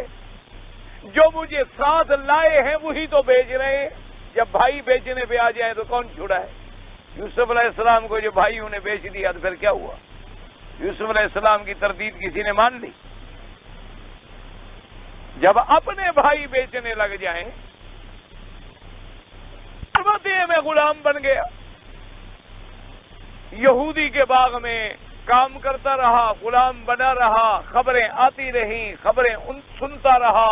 جو مجھے ساتھ لائے ہیں وہی تو بیچ رہے ہیں. جب بھائی بیچنے پہ آ جائیں تو کون چھڑا ہے؟ یوسف علیہ السلام کو جو بھائیوں نے بیچ دیا تو پھر کیا ہوا؟ یوسف علیہ السلام کی تردید کسی نے مان لی؟ جب اپنے بھائی بیچنے لگ جائیں میں غلام بن گیا. یہودی کے باغ میں کام کرتا رہا، غلام بنا رہا، خبریں آتی رہیں، خبریں سنتا رہا،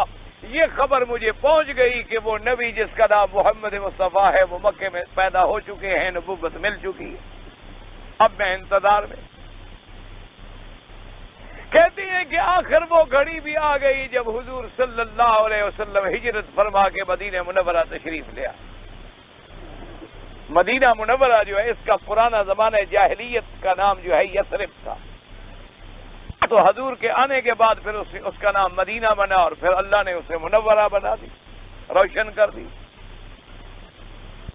یہ خبر مجھے پہنچ گئی کہ وہ نبی جس کا نام محمد مصطفیٰ ہے وہ مکے میں پیدا ہو چکے ہیں، نبوت مل چکی ہے۔ اب میں انتظار میں۔ کہتی ہیں کہ آخر وہ گھڑی بھی آ گئی جب حضور صلی اللہ علیہ وسلم ہجرت فرما کے مدینہ منورہ تشریف لیا۔ مدینہ منورہ جو ہے اس کا پرانا زمانہ جاہلیت کا نام جو ہے یثرب تھا، تو حضور کے آنے کے بعد پھر اس کا نام مدینہ بنا، اور پھر اللہ نے اسے منورہ بنا دی، روشن کر دی۔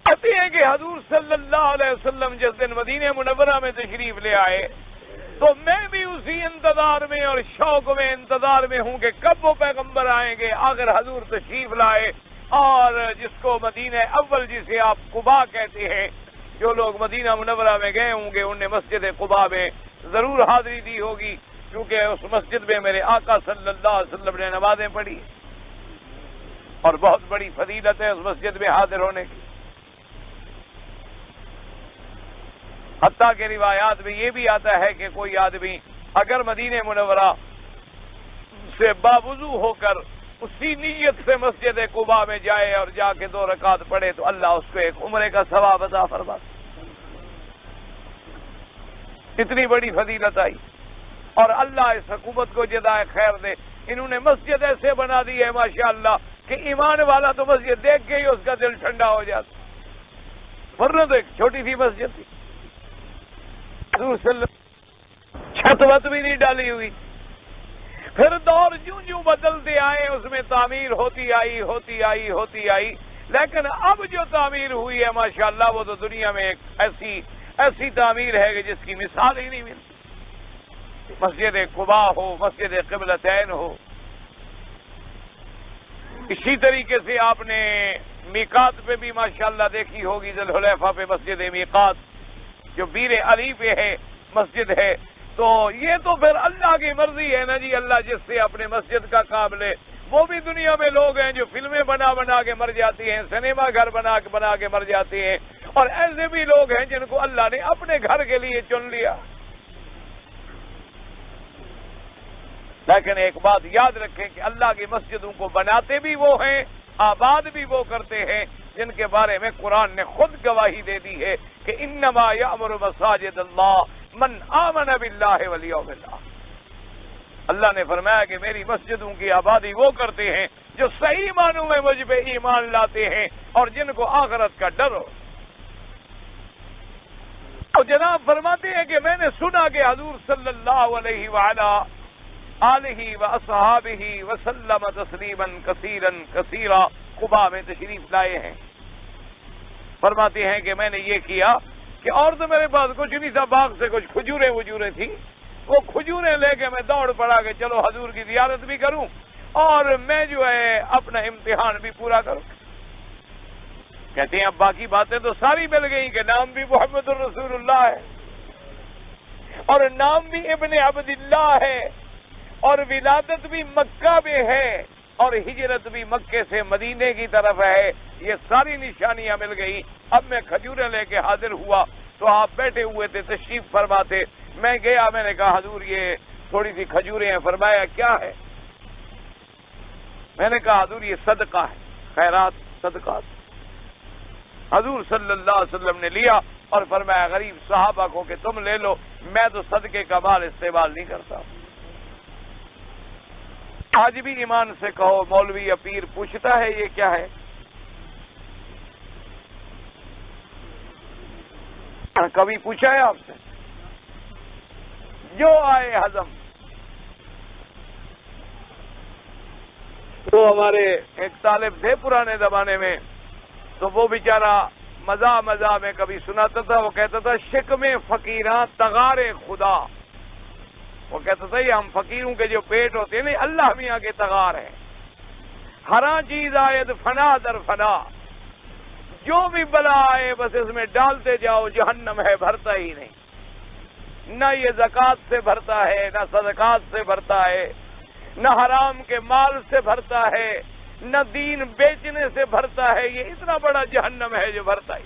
کہتے ہیں کہ حضور صلی اللہ علیہ وسلم جس دن مدینہ منورہ میں تشریف لے آئے تو میں بھی اسی انتظار میں اور شوق میں انتظار میں ہوں کہ کب وہ پیغمبر آئیں گے۔ آخر حضور تشریف لائے، اور جس کو مدینہ اول جسے آپ قباء کہتے ہیں، جو لوگ مدینہ منورہ میں گئے ہوں گے انہیں مسجد قباء میں ضرور حاضری دی ہوگی، کیونکہ اس مسجد میں میرے آقا صلی اللہ علیہ وسلم نے نمازیں پڑھی، اور بہت بڑی فضیلت ہے اس مسجد میں حاضر ہونے کی۔ حتیٰ کہ روایات میں یہ بھی آتا ہے کہ کوئی آدمی اگر مدینہ منورہ سے باوضو ہو کر اسی نیت سے مسجد قباء میں جائے اور جا کے 2 رکعت پڑھے تو اللہ اس کو ایک عمرے کا ثواب عطا فرماتا۔ اتنی بڑی فضیلت آئی، اور اللہ اس حکومت کو جزائے خیر دے، انہوں نے مسجد ایسے بنا دی ہے ماشاءاللہ کہ ایمان والا تو مسجد دیکھ کے ہی اس کا دل ٹھنڈا ہو جاتا، ورنہ تو ایک چھوٹی سی مسجد تھی، چھت وت بھی نہیں ڈالی ہوئی۔ پھر دور جوں جوں بدلتے آئے اس میں تعمیر ہوتی آئی، لیکن اب جو تعمیر ہوئی ہے ماشاءاللہ وہ تو دنیا میں ایک ایسی تعمیر ہے کہ جس کی مثال ہی نہیں ملتی۔ مسجد قباء ہو، مسجد قبلتین ہو، اسی طریقے سے آپ نے میقات پہ بھی ماشاءاللہ دیکھی ہوگی، ذی الحلیفہ پہ مسجد میقات جو بیر علی پہ ہے مسجد ہے، تو یہ تو پھر اللہ کی مرضی ہے نا جی، اللہ جس سے اپنے مسجد کا کام لے۔ وہ بھی دنیا میں لوگ ہیں جو فلمیں بنا کے مر جاتی ہیں، سنیما گھر بنا کے مر جاتے ہیں، اور ایسے بھی لوگ ہیں جن کو اللہ نے اپنے گھر کے لیے چن لیا۔ لیکن ایک بات یاد رکھیں کہ اللہ کی مسجدوں کو بناتے بھی وہ ہیں، آباد بھی وہ کرتے ہیں جن کے بارے میں قرآن نے خود گواہی دے دی ہے کہ انما یأمر مساجد اللہ من آمن باللہ والیوم الآخر۔ اللہ نے فرمایا کہ میری مسجدوں کی آبادی وہ کرتے ہیں جو صحیح معنوں میں مجھ پہ ایمان لاتے ہیں اور جن کو آخرت کا ڈر ہو۔ اور جناب فرماتے ہیں کہ میں نے سنا کہ حضور صلی اللہ علیہ وآلہ آلہ واصحابہ وسلم تسلیما کثیرا کثیرا قباء میں تشریف لائے ہیں۔ فرماتے ہیں کہ میں نے یہ کیا کہ اور تو میرے پاس کچھ نہیں تھا، باغ سے کچھ کھجوریں وجوریں تھیں، وہ کھجوریں لے کے میں دوڑ پڑا کہ چلو حضور کی زیارت بھی کروں اور میں جو ہے اپنا امتحان بھی پورا کروں۔ کہتے ہیں اب باقی باتیں تو ساری مل گئی کہ نام بھی محمد الرسول اللہ ہے، اور نام بھی ابن عبداللہ ہے، اور ولادت بھی مکہ میں ہے، اور ہجرت بھی مکے سے مدینے کی طرف ہے۔ یہ ساری نشانیاں مل گئی۔ اب میں کھجوریں لے کے حاضر ہوا تو آپ بیٹھے ہوئے تھے، تشریف فرماتے۔ میں گیا، میں نے کہا حضور یہ تھوڑی سی کھجوریں ہیں۔ فرمایا کیا ہے؟ میں نے کہا حضور یہ صدقہ ہے، خیرات صدقات۔ حضور صلی اللہ علیہ وسلم نے لیا اور فرمایا غریب صحابہ کو کہ تم لے لو، میں تو صدقے کا مال استعمال نہیں کرتا۔ آج بھی ایمان سے کہو مولوی یا پیر پوچھتا ہے یہ کیا ہے؟ کبھی پوچھا ہے آپ سے؟ جو آئے ہضم۔ تو ہمارے ایک طالب تھے پرانے زمانے میں، تو وہ بیچارہ مزاح میں کبھی سناتا تھا، وہ کہتا تھا شکم فقیراں تغار خدا۔ وہ کہتا تھا یہ ہم فقیروں کے جو پیٹ ہوتے ہیں نہیں، اللہ میاں کے تغار ہیں۔ ہر چیز آئے فنا در فنا، جو بھی بلا آئے بس اس میں ڈالتے جاؤ، جہنم ہے بھرتا ہی نہیں۔ نہ یہ زکوٰۃ سے بھرتا ہے، نہ صدقات سے بھرتا ہے، نہ حرام کے مال سے بھرتا ہے، نہ دین بیچنے سے بھرتا ہے۔ یہ اتنا بڑا جہنم ہے جو بھرتا ہی۔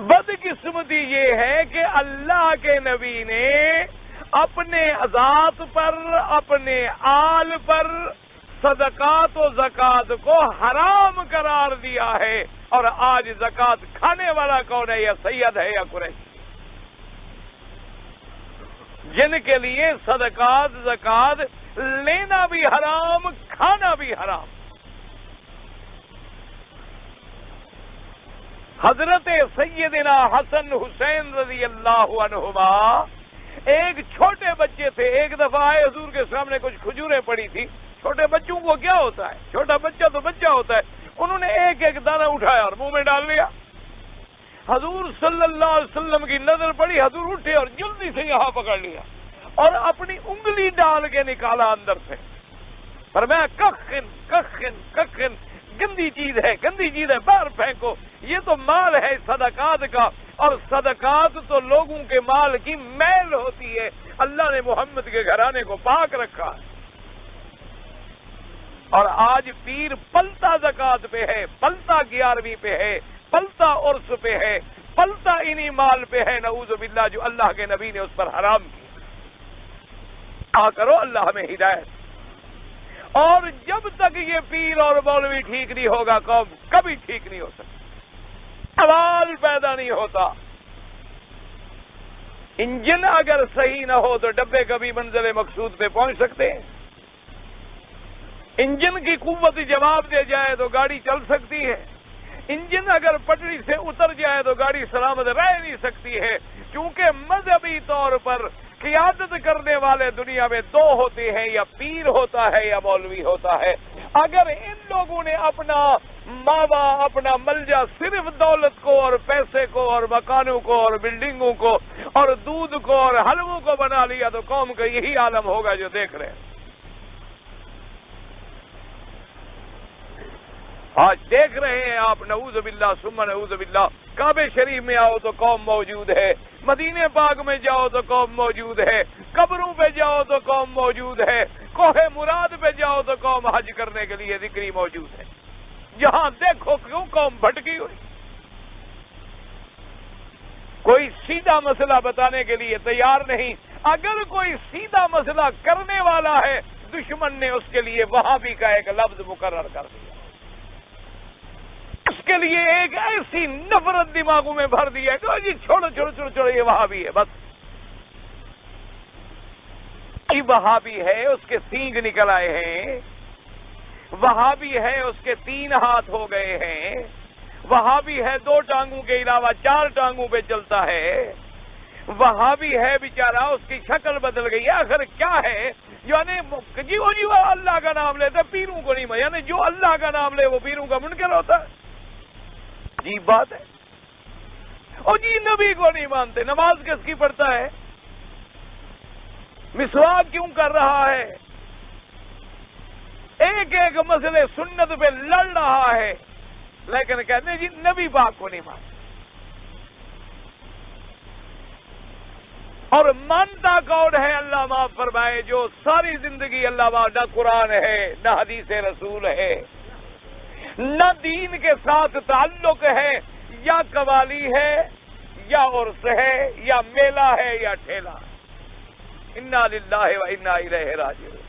بد بدقسمتی یہ ہے کہ اللہ کے نبی نے اپنے ذات پر، اپنے آل پر صدقات و زکات کو حرام قرار دیا ہے، اور آج زکات کھانے والا کون ہے؟ یا سید ہے یا قریشی، جن کے لیے صدقات زکات لینا بھی حرام، کھانا بھی حرام۔ حضرت سیدنا حسن حسین رضی اللہ عنہما ایک چھوٹے بچے تھے، ایک دفعہ آئے حضور کے سامنے، کچھ کھجوریں پڑی تھی۔ چھوٹے بچوں کو کیا ہوتا ہے؟ چھوٹا بچہ تو بچہ ہوتا ہے، انہوں نے ایک ایک دانہ اٹھایا اور منہ میں ڈال لیا۔ حضور صلی اللہ علیہ وسلم کی نظر پڑی، حضور اٹھے اور جلدی سے یہاں پکڑ لیا اور اپنی انگلی ڈال کے نکالا اندر سے، فرمایا کخن کخن کخن، گندی چیز ہے، گندی چیز ہے، باہر پھینکو، یہ تو مال ہے صدقات کا، اور صدقات تو لوگوں کے مال کی میل ہوتی ہے، اللہ نے محمد کے گھرانے کو پاک رکھا ہے۔ اور آج پیر پلتا زکات پہ ہے، پلتا 11ویں پہ ہے، پلتا عرس پہ ہے، پلتا انہی مال پہ ہے، نعوذ باللہ، جو اللہ کے نبی نے اس پر حرام کیا۔ کرو اللہ ہمیں ہدایت۔ اور جب تک یہ پیر اور مولوی ٹھیک نہیں ہوگا، قوم کبھی ٹھیک نہیں ہو سکتی، سوال پیدا نہیں ہوتا۔ انجن اگر صحیح نہ ہو تو ڈبے کبھی منزل مقصود پہ پہنچ سکتے ہیں؟ انجن کی قوت جواب دے جائے تو گاڑی چل سکتی ہے، انجن اگر پٹری سے اتر جائے تو گاڑی سلامت رہ نہیں سکتی ہے، کیونکہ مذہبی طور پر قیادت کرنے والے دنیا میں دو ہوتے ہیں، یا پیر ہوتا ہے یا مولوی ہوتا ہے۔ اگر ان لوگوں نے اپنا ماوا، اپنا ملجا صرف دولت کو اور پیسے کو اور مکانوں کو اور بلڈنگوں کو اور دودھ کو اور حلووں کو بنا لیا تو قوم کا یہی عالم ہوگا جو دیکھ رہے ہیں۔ آج دیکھ رہے ہیں آپ، نعوذ باللہ ثم نعوذ باللہ، کعبے شریف میں آؤ تو قوم موجود ہے، مدینے پاک میں جاؤ تو قوم موجود ہے، قبروں پہ جاؤ تو قوم موجود ہے، کوہ مراد پہ جاؤ تو قوم حج کرنے کے لیے ذکری موجود ہے۔ جہاں دیکھو کیوں قوم بھٹکی ہوئی، کوئی سیدھا مسئلہ بتانے کے لیے تیار نہیں۔ اگر کوئی سیدھا مسئلہ کرنے والا ہے، دشمن نے اس کے لیے وہابی کا ایک لفظ مقرر کر دیا، اس کے لیے ایک ایسی نفرت دماغوں میں بھر دی ہے کہ جی چھوڑو چھوڑو چھوڑو چھوڑو، یہ وہابی ہے، بس یہ وہابی ہے، اس کے سینگ نکل آئے ہیں، وہابی ہے، اس کے 3 ہاتھ ہو گئے ہیں، وہابی ہے 2 ٹانگوں کے علاوہ 4 ٹانگوں پہ چلتا ہے، وہابی ہے بیچارہ، اس کی شکل بدل گئی ہے۔ آخر کیا ہے؟ یعنی جی وہ اللہ کا نام لیتا، پیروں کو نہیں، یعنی جو اللہ کا نام لے وہ پیروں کا منکر ہوتا ہے۔ عجیب بات ہے۔ اور جی نبی کو نہیں مانتے، نماز کس کی پڑھتا ہے؟ مسواک کیوں کر رہا ہے؟ ایک ایک مسئلے سنت پہ لڑ رہا ہے، لیکن کہتے ہیں جی نبی پاک کو نہیں مانتے۔ اور مانتا کون ہے؟ اللہ معاف فرمائے، جو ساری زندگی اللہ معاف، نہ قرآن ہے، نہ حدیث رسول ہے، نہ دین کے ساتھ تعلق ہے، یا قوالی ہے یا عرس ہے یا میلہ ہے یا ٹھیلا۔ انا للہ و انا الیہ راجعون،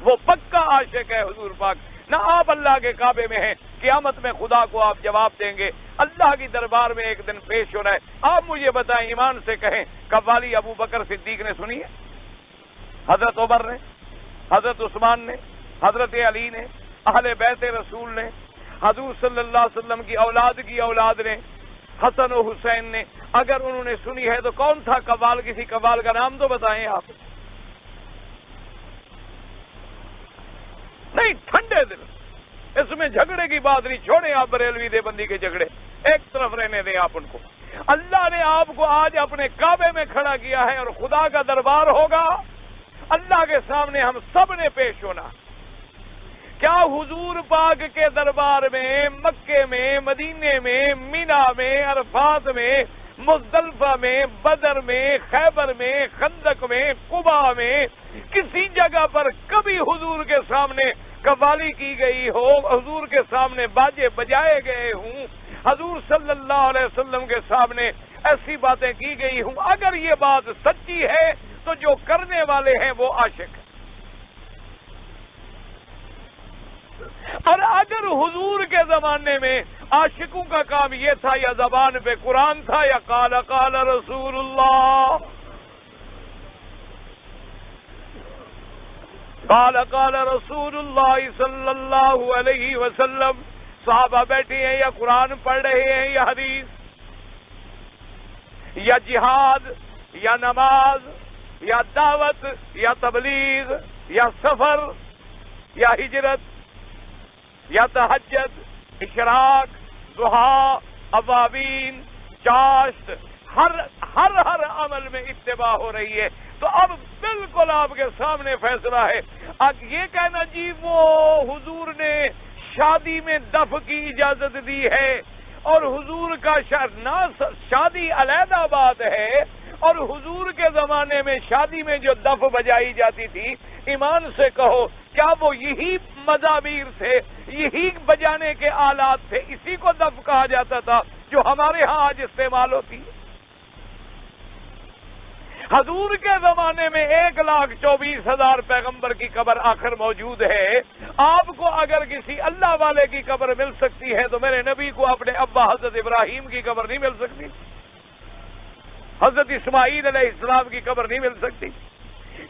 وہ پکا عاشق ہے حضور پاک۔ نہ آپ اللہ کے کعبے میں ہیں، قیامت میں خدا کو آپ جواب دیں گے، اللہ کی دربار میں ایک دن پیش ہونا ہے۔ آپ مجھے بتائیں، ایمان سے کہیں، قوالی ابو بکر صدیق نے سنی ہے؟ حضرت عمر نے، حضرت عثمان نے، حضرت علی نے، اہل بیت رسول نے، حضور صلی اللہ علیہ وسلم کی اولاد نے، حسن و حسین نے، اگر انہوں نے سنی ہے تو کون تھا قوال؟ کسی قوال کا نام تو بتائیں آپ۔ نہیں، ٹھنڈے دل، اس میں جھگڑے کی بات نہیں، چھوڑیں آپ بریلوی دیوبندی کے جھگڑے، ایک طرف رہنے دیں آپ ان کو۔ اللہ نے آپ کو آج اپنے کعبے میں کھڑا کیا ہے، اور خدا کا دربار ہوگا، اللہ کے سامنے ہم سب نے پیش ہونا۔ کیا حضور پاک کے دربار میں، مکے میں، مدینے میں، مینا میں، عرفات میں، مزدلفہ میں، بدر میں، خیبر میں، خندق میں، قبا میں، کسی جگہ پر کبھی حضور کے سامنے قوالی کی گئی ہو، حضور کے سامنے باجے بجائے گئے ہوں، حضور صلی اللہ علیہ وسلم کے سامنے ایسی باتیں کی گئی ہوں، اگر یہ بات سچی ہے تو جو کرنے والے ہیں وہ عاشق ہیں، اور اگر حضور کے زمانے میں عاشقوں کا کام یہ تھا یا زبان پہ قرآن تھا یا قال قال رسول اللہ، قال قال رسول اللہ صلی اللہ علیہ وسلم، صحابہ بیٹھے ہیں یا قرآن پڑھ رہے ہیں یا حدیث یا جہاد یا نماز یا دعوت یا تبلیغ یا سفر یا ہجرت یا تہجد، اشراق، ضحیٰ، اوابین، چاشت، ہر عمل میں اتباع ہو رہی ہے۔ تو اب بالکل آپ کے سامنے فیصلہ ہے۔ اب یہ کہنا جی وہ حضور نے شادی میں دف کی اجازت دی ہے اور حضور کا شادی علیحدہ بات ہے، اور حضور کے زمانے میں شادی میں جو دف بجائی جاتی تھی، ایمان سے کہو کیا وہ یہی مزامیر تھے، یہی بجانے کے آلات تھے، اسی کو دف کہا جاتا تھا جو ہمارے ہاں آج استعمال ہوتی ہے؟ حضور کے زمانے میں 1,24,000 پیغمبر کی قبر آخر موجود ہے۔ آپ کو اگر کسی اللہ والے کی قبر مل سکتی ہے تو میرے نبی کو اپنے ابا حضرت ابراہیم کی قبر نہیں مل سکتی، حضرت اسماعیل علیہ السلام کی قبر نہیں مل سکتی؟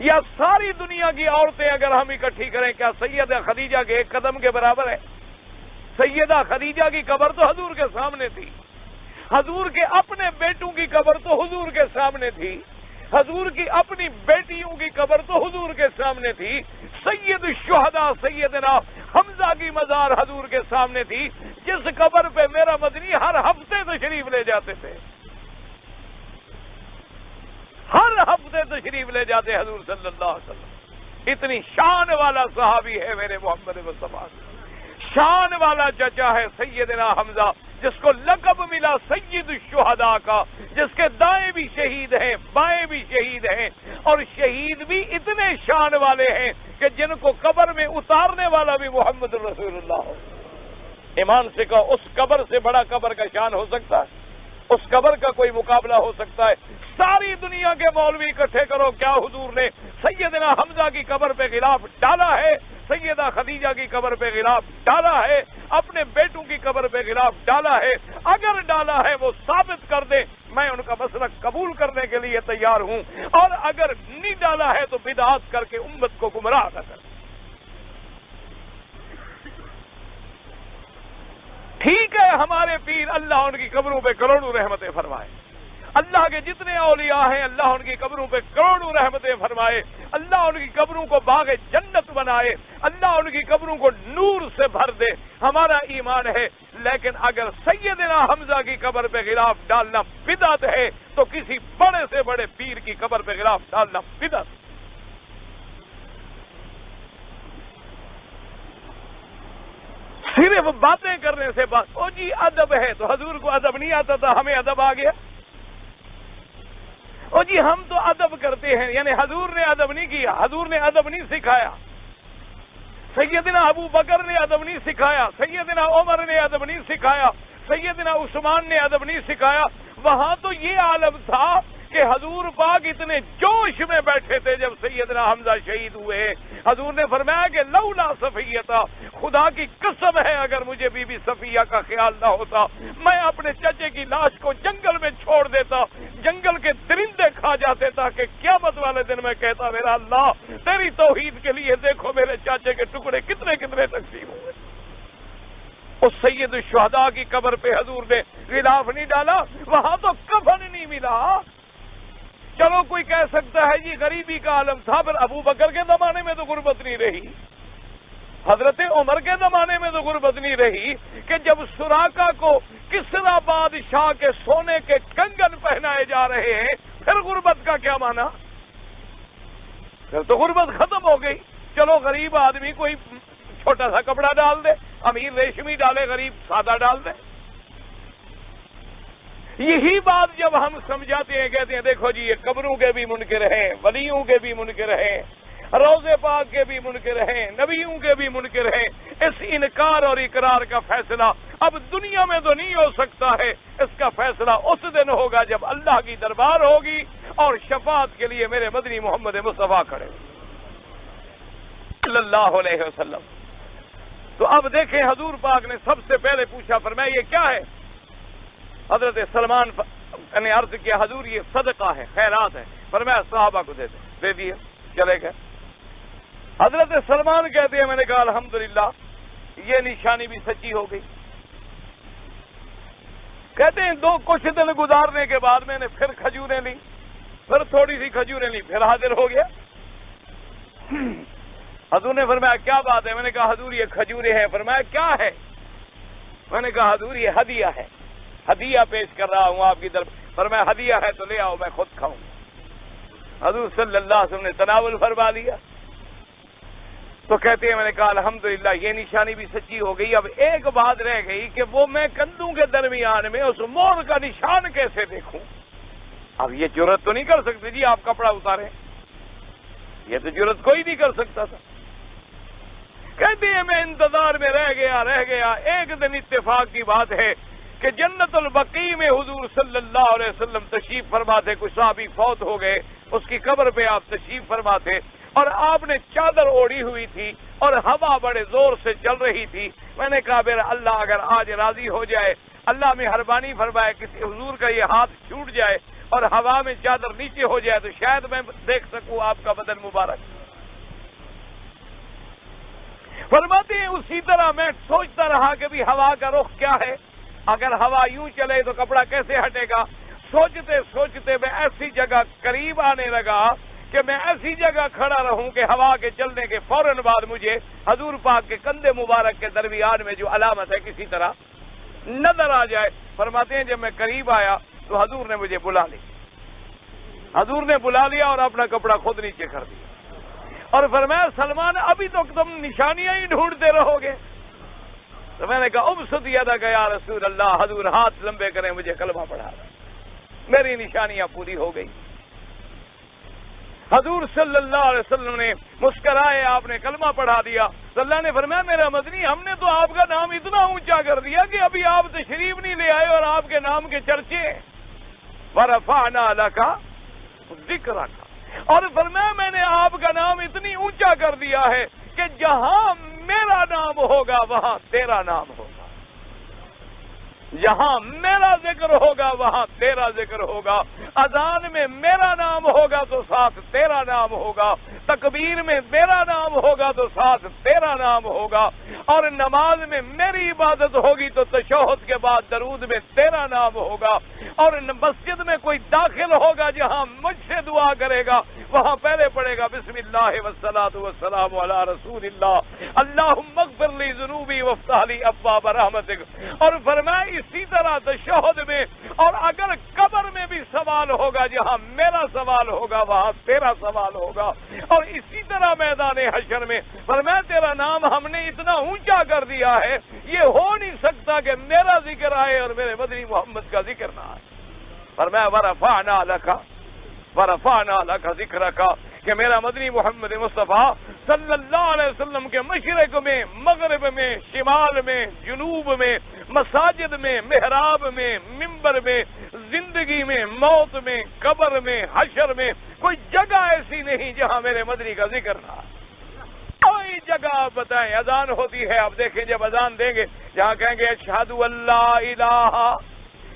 یا ساری دنیا کی عورتیں اگر ہم اکٹھی کریں کیا سیدہ خدیجہ کے ایک قدم کے برابر ہے؟ سیدہ خدیجہ کی قبر تو حضور کے سامنے تھی، حضور کے اپنے بیٹوں کی قبر تو حضور کے سامنے تھی، حضور کی اپنی بیٹیوں کی قبر تو حضور کے سامنے تھی، سید الشہداء سیدنا حمزہ کی مزار حضور کے سامنے تھی، جس قبر پہ میرا مدنی ہر ہفتے تشریف لے جاتے تھے، ہر ہفتے تشریف لے جاتے حضور صلی اللہ علیہ وسلم۔ اتنی شان والا صحابی ہے میرے محمد مصطفیٰ، شان والا چچا ہے سیدنا حمزہ، جس کو لقب ملا سید الشہداء کا، جس کے دائیں بھی شہید ہیں بائیں بھی شہید ہیں، اور شہید بھی اتنے شان والے ہیں کہ جن کو قبر میں اتارنے والا بھی محمد رسول اللہ ہو۔ ایمان سے کہو اس قبر سے بڑا قبر کا شان ہو سکتا ہے؟ اس قبر کا کوئی مقابلہ ہو سکتا ہے؟ ساری دنیا کے مولوی اکٹھے کرو، کیا حضور نے سیدنا حمزہ کی قبر پہ غلاف ڈالا ہے؟ سیدہ خدیجہ کی قبر پہ غلاف ڈالا ہے؟ اپنے بیٹوں کی قبر پہ غلاف ڈالا ہے؟ اگر ڈالا ہے وہ ثابت کر دیں، میں ان کا مسلک قبول کرنے کے لیے تیار ہوں، اور اگر نہیں ڈالا ہے تو بدعات کر کے امت کو گمراہ نہ کر۔ ٹھیک ہے ہمارے پیر، اللہ ان کی قبروں پہ کروڑوں رحمتیں فرمائے، اللہ کے جتنے اولیاء ہیں اللہ ان کی قبروں پہ کروڑوں رحمتیں فرمائے، اللہ ان کی قبروں کو باغ جنت بنائے، اللہ ان کی قبروں کو نور سے بھر دے، ہمارا ایمان ہے۔ لیکن اگر سیدنا حمزہ کی قبر پہ غلاف ڈالنا بدعت ہے تو کسی بڑے سے بڑے پیر کی قبر پہ غلاف ڈالنا بدعت ہے۔ صرف باتیں کرنے سے بات، او جی ادب ہے، تو حضور کو ادب نہیں آتا تھا، ہمیں ادب آ گیا؟ او جی ہم تو ادب کرتے ہیں، یعنی حضور نے ادب نہیں کیا، حضور نے ادب نہیں سکھایا، سیدنا ابو بکر نے ادب نہیں سکھایا، سیدنا عمر نے ادب نہیں سکھایا، سیدنا عثمان نے ادب نہیں سکھایا۔ وہاں تو یہ عالم تھا کہ حضور پاک اتنے جوش میں بیٹھے تھے جب سیدنا حمزہ شہید ہوئے، حضور نے فرمایا کہ لولا صفیہ، خدا کی قسم ہے اگر مجھے بی بی صفیہ کا خیال نہ ہوتا میں اپنے چچے کی لاش کو جنگل میں چھوڑ دیتا، جنگل کے درندے کھا جاتے تاکہ قیامت والے دن میں کہتا میرا اللہ تیری توحید کے لیے دیکھو میرے چاچے کے ٹکڑے کتنے کتنے تقسیم ہوئے۔ اس سید الشہداء کی قبر پہ حضور نے غلاف نہیں ڈالا، وہاں تو کفن نہیں ملا۔ چلو کوئی کہہ سکتا ہے جی غریبی کا عالم تھا، پھر ابو بکر کے زمانے میں تو غربت نہیں رہی، حضرت عمر کے زمانے میں تو غربت نہیں رہی کہ جب سراقہ کو کسرا بادشاہ کے سونے کے کنگن پہنائے جا رہے ہیں، پھر غربت کا کیا معنی؟ پھر تو غربت ختم ہو گئی۔ چلو غریب آدمی کوئی چھوٹا سا کپڑا ڈال دے، امیر ریشمی ڈالے، غریب سادہ ڈال دے۔ یہی بات جب ہم سمجھاتے ہیں، کہتے ہیں دیکھو جی یہ قبروں کے بھی منکر ہیں، ولیوں کے بھی منکر ہیں، روضے پاک کے بھی منکر ہیں، نبیوں کے بھی منکر ہیں، اس انکار اور اقرار کا فیصلہ اب دنیا میں تو نہیں ہو سکتا ہے، اس کا فیصلہ اس دن ہوگا جب اللہ کی دربار ہوگی اور شفاعت کے لیے میرے مدنی محمد مصطفیٰ کھڑے صلی اللہ علیہ وسلم۔ تو اب دیکھیں حضور پاک نے سب سے پہلے پوچھا، فرمایا یہ کیا ہے؟ حضرت سلمان نے عرض کیا حضور یہ صدقہ ہے، خیرات ہے۔ فرمایا صحابہ کو دے دیے، چلے گئے۔ حضرت سلمان کہتے ہیں میں نے کہا الحمدللہ یہ نشانی بھی سچی ہو گئی۔ کہتے ہیں کچھ دن گزارنے کے بعد میں نے پھر کھجوریں لی، پھر تھوڑی سی کھجوریں لی، پھر حاضر ہو گیا۔ حضور نے فرمایا کیا بات ہے؟ میں نے کہا حضور یہ کھجوریں ہیں۔ فرمایا کیا ہے؟ میں نے کہا حضور یہ ہدیہ ہے، ہدیہ پیش کر رہا ہوں آپ کی طرف۔ فرمایا ہدیہ ہے تو لے آؤ میں خود کھاؤں۔ حضور صلی اللہ علیہ وسلم نے تناول فرما لیا۔ تو کہتے ہیں میں نے کہا الحمدللہ یہ نشانی بھی سچی ہو گئی۔ اب ایک بات رہ گئی کہ وہ میں کندھوں کے درمیان میں اس مور کا نشان کیسے دیکھوں؟ اب یہ جرت تو نہیں کر سکتے جی آپ کپڑا اتاریں، یہ تو جرت کوئی نہیں کر سکتا تھا۔ کہتے ہیں میں انتظار میں رہ گیا۔ ایک دن اتفاق کی بات ہے کہ جنت البقیع میں حضور صلی اللہ علیہ وسلم تشریف فرما تھے، کچھ صحابی فوت ہو گئے، اس کی قبر پہ آپ تشریف فرما تھے، اور آپ نے چادر اوڑھی ہوئی تھی اور ہوا بڑے زور سے چل رہی تھی۔ میں نے کہا میرا اللہ اگر آج راضی ہو جائے، اللہ مہربانی فرمائے کسی حضور کا یہ ہاتھ چھوٹ جائے اور ہوا میں چادر نیچے ہو جائے تو شاید میں دیکھ سکوں آپ کا بدن مبارک۔ فرماتے ہیں اسی طرح میں سوچتا رہا کہ بھی ہوا کا رخ کیا ہے، اگر ہوا یوں چلے تو کپڑا کیسے ہٹے گا۔ سوچتے سوچتے میں ایسی جگہ قریب آنے لگا کہ میں ایسی جگہ کھڑا رہوں کہ ہوا کے چلنے کے فوراً بعد مجھے حضور پاک کے کندھے مبارک کے درمیان میں جو علامت ہے کسی طرح نظر آ جائے۔ فرماتے ہیں جب میں قریب آیا تو حضور نے مجھے بلا لی، حضور نے بلا لیا اور اپنا کپڑا خود نیچے کر دیا اور فرمایا سلمان ابھی تو تم نشانیاں ہی ڈھونڈتے رہو گے؟ تو میں نے کہا ابسط یدک یا رسول اللہ، حضور ہاتھ لمبے کریں مجھے کلمہ پڑھا رہا، میری نشانیاں پوری ہو گئی۔ حضور صلی اللہ علیہ وسلم نے مسکرائے، آپ نے کلمہ پڑھا دیا۔ تو اللہ نے فرمایا میرا مدنی ہم نے تو آپ کا نام اتنا اونچا کر دیا کہ ابھی آپ تشریف نہیں لے آئے اور آپ کے نام کے چرچے۔ وَرَفَعْنَا لَكَ ذِكْرَكَ، اور فرمایا میں نے آپ کا نام اتنی اونچا کر دیا ہے کہ جہاں میرا نام ہوگا وہاں تیرا نام ہوگا، جہاں میرا ذکر ہوگا وہاں تیرا ذکر ہوگا، اذان میں میرا نام ہوگا تو ساتھ تیرا نام ہوگا، تکبیر میں میرا نام ہوگا تو ساتھ تیرا نام ہوگا، اور نماز میں میری عبادت ہوگی تو تشہد کے بعد درود میں تیرا نام ہوگا، اور مسجد میں کوئی داخل ہوگا جہاں مجھ سے دعا کرے گا وہاں پہلے پڑھے گا بسم اللہ والصلاۃ والسلام علی رسول اللہ، اللہم اغفر لی ذنوبی وافتح لی ابواب رحمتک۔ اور فرمایا اسی طرح تشہد میں، اور اگر قبر میں بھی سوال ہوگا جہاں میرا سوال ہوگا وہاں تیرا سوال ہوگا، اور اسی طرح میدان حشر میں فرمایا تیرا نام ہم نے اتنا اونچا کر دیا ہے یہ ہو نہیں سکتا کہ میرا ذکر آئے اور میرے مدنی محمد کا ذکر نہ آئے۔ فرمایا ورفعنا لک ذکرک، کہ میرا مدنی محمد مصطفیٰ صلی اللہ علیہ وسلم کے مشرق میں، مغرب میں، شمال میں، جنوب میں، مساجد میں، محراب میں، منبر میں، زندگی میں، موت میں، قبر میں، حشر میں کوئی جگہ ایسی نہیں جہاں میرے مدنی کا ذکر نہ ہو۔ کوئی جگہ آپ بتائیں، اذان ہوتی ہے، آپ دیکھیں جب اذان دیں گے جہاں کہیں گے اشہد ان لا الہ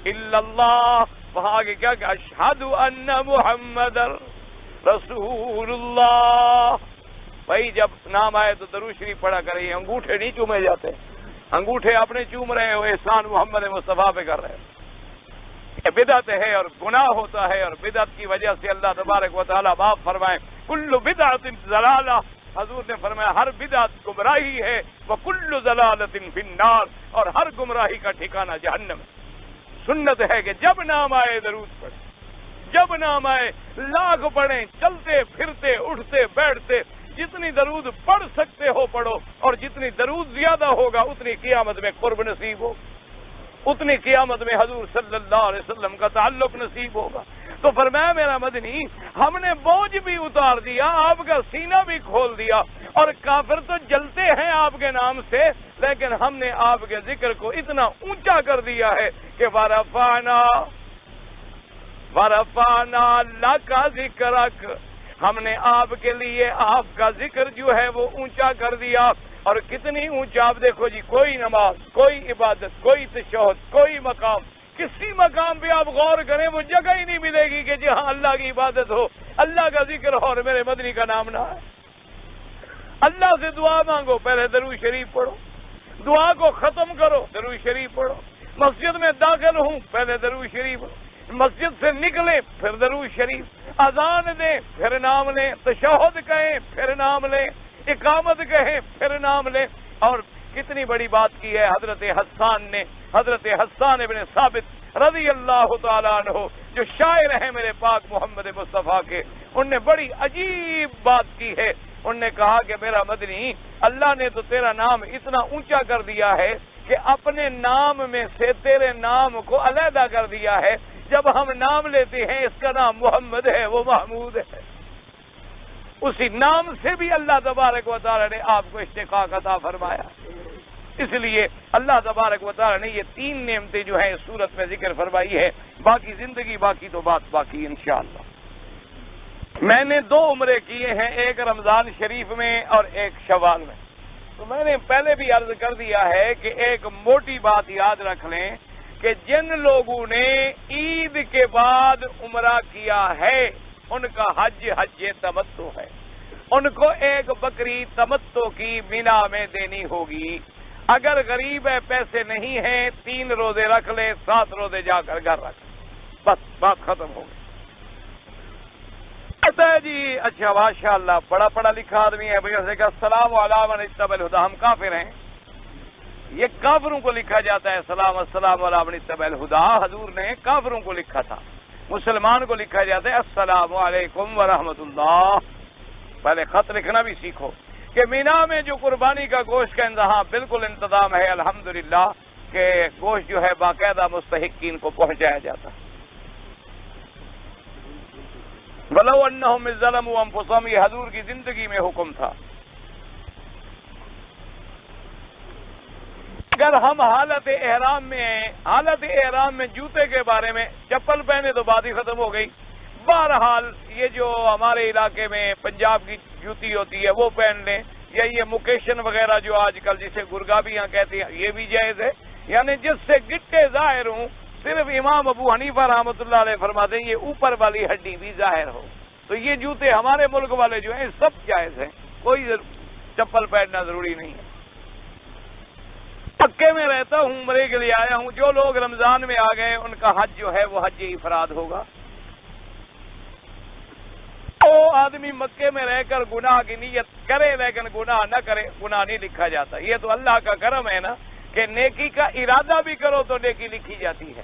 الا اللہ، وہاں آگے کیا کہ اشہد ان محمد رسول اللہ۔ بھائی جب نام آئے تو درود شریف پڑھا کریں، انگوٹھے نہیں چومے جاتے، انگوٹھے اپنے چوم رہے ہو، احسان محمد مصطفیٰ پہ کر رہے ہو، یہ بدعت ہے اور گناہ ہوتا ہے، اور بدعت کی وجہ سے اللہ تبارک و تعالیٰ معاف فرمائے کل بدعت ضلالہ، حضور نے فرمایا ہر بدعت گمراہی ہے، وکل ضلالۃ فی النار، اور ہر گمراہی کا ٹھکانہ جہنم ہے۔ سنت ہے کہ جب نام آئے درود پڑھیں، جب نام آئے لاکھ پڑھیں، چلتے پھرتے اٹھتے بیٹھتے جتنی درود پڑھ سکتے ہو پڑھو، اور جتنی درود زیادہ ہوگا اتنی قیامت میں قرب نصیب ہو، اتنی قیامت میں حضور صلی اللہ علیہ وسلم کا تعلق نصیب ہوگا۔ تو فرمایا میرا مدنی ہم نے بوجھ بھی اتار دیا، آپ کا سینہ بھی کھول دیا، اور کافر تو جلتے ہیں آپ کے نام سے، لیکن ہم نے آپ کے ذکر کو اتنا اونچا کر دیا ہے کہ وَرَفَعْنَا لَكَ ذِكْرَكَ، ہم نے آپ کے لیے آپ کا ذکر جو ہے وہ اونچا کر دیا۔ اور کتنی اونچا، آپ دیکھو جی، کوئی نماز، کوئی عبادت، کوئی تشہد، کوئی مقام، کسی مقام پہ آپ غور کریں وہ جگہ ہی نہیں ملے گی کہ جہاں اللہ کی عبادت ہو، اللہ کا ذکر ہو اور میرے مدنی کا نام نہ ہے۔ اللہ سے دعا مانگو، پہلے درود شریف پڑھو، دعا کو ختم کرو، درود شریف پڑھو، مسجد میں داخل ہوں پہلے درود شریف پڑھو، مسجد سے نکلیں پھر درود شریف، اذان دیں پھر نام لیں، تشہد کہیں پھر نام لیں، اقامت کہیں پھر نام لیں۔ اور کتنی بڑی بات کی ہے حضرت حسان ابن ثابت رضی اللہ تعالیٰ عنہ، جو شاعر ہیں میرے پاک محمد مصطفیٰ کے، ان نے بڑی عجیب بات کی ہے۔ ان نے کہا کہ میرا مدنی، اللہ نے تو تیرا نام اتنا اونچا کر دیا ہے کہ اپنے نام میں سے تیرے نام کو علیحدہ کر دیا ہے۔ جب ہم نام لیتے ہیں اس کا نام محمد ہے، وہ محمود ہے، اسی نام سے بھی اللہ تبارک و تعالی نے آپ کو اشتقاق عطا فرمایا۔ اس لیے اللہ تبارک و تعالی نے یہ 3 نعمتیں جو ہیں اس صورت میں ذکر فرمائی ہے۔ باقی زندگی باقی تو بات باقی انشاءاللہ۔ میں نے 2 عمرے کیے ہیں، ایک رمضان شریف میں اور ایک شوال میں۔ تو میں نے پہلے بھی عرض کر دیا ہے کہ ایک موٹی بات یاد رکھ لیں کہ جن لوگوں نے عید کے بعد عمرہ کیا ہے ان کا حج تمتع ہے، ان کو ایک بکری تمتع کی مینا میں دینی ہوگی۔ اگر غریب ہے، پیسے نہیں ہیں، 3 روزے رکھ لے، 7 روزے جا کر گھر رکھ، بس بات ختم ہو گئی۔ جی اچھا ماشاء اللہ، بڑا پڑھا لکھا آدمی ہے بھیا سے کہا السلام علیکم من اتبع الہدی، ہم کافر ہیں؟ یہ کافروں کو لکھا جاتا ہے السلام علیکم من اتبع الہدی، حضور نے کافروں کو لکھا تھا، مسلمان کو لکھا جاتا ہے السلام علیکم ورحمۃ اللہ۔ پہلے خط لکھنا بھی سیکھو کہ مینا میں جو قربانی کا گوشت کا انتظام بالکل انتظام ہے الحمدللہ، کہ گوشت جو ہے باقاعدہ مستحقین کو پہنچایا جاتا ہے۔ وَلَوْ أَنَّهُمْ إِذْ ظَلَمُوا أَنفُسَهُمْ، یہ حضور کی زندگی میں حکم تھا۔ اگر ہم حالت احرام میں ہیں، حالت احرام میں جوتے کے بارے میں، چپل پہنے تو بات ہی ختم ہو گئی۔ بہرحال یہ جو ہمارے علاقے میں پنجاب کی جوتی ہوتی ہے وہ پہن لیں، یا یہ مکیشن وغیرہ جو آج کل جسے گرگابیاں کہتے ہیں یہ بھی جائز ہے، یعنی جس سے گٹے ظاہر ہوں۔ صرف امام ابو حنیفہ رحمۃ اللہ علیہ فرماتے ہیں یہ اوپر والی ہڈی بھی ظاہر ہو، تو یہ جوتے ہمارے ملک والے جو ہیں سب جائز ہیں، کوئی چپل پہننا ضروری نہیں ہے۔ مکے میں رہتا ہوں، عمرے کے لیے آیا ہوں، جو لوگ رمضان میں آ گئے ان کا حج جو ہے وہ حج افراد ہوگا۔ وہ آدمی مکے میں رہ کر گناہ کی نیت کرے لیکن گناہ نہ کرے، گناہ نہیں لکھا جاتا۔ یہ تو اللہ کا کرم ہے نا کہ نیکی کا ارادہ بھی کرو تو نیکی لکھی جاتی ہے،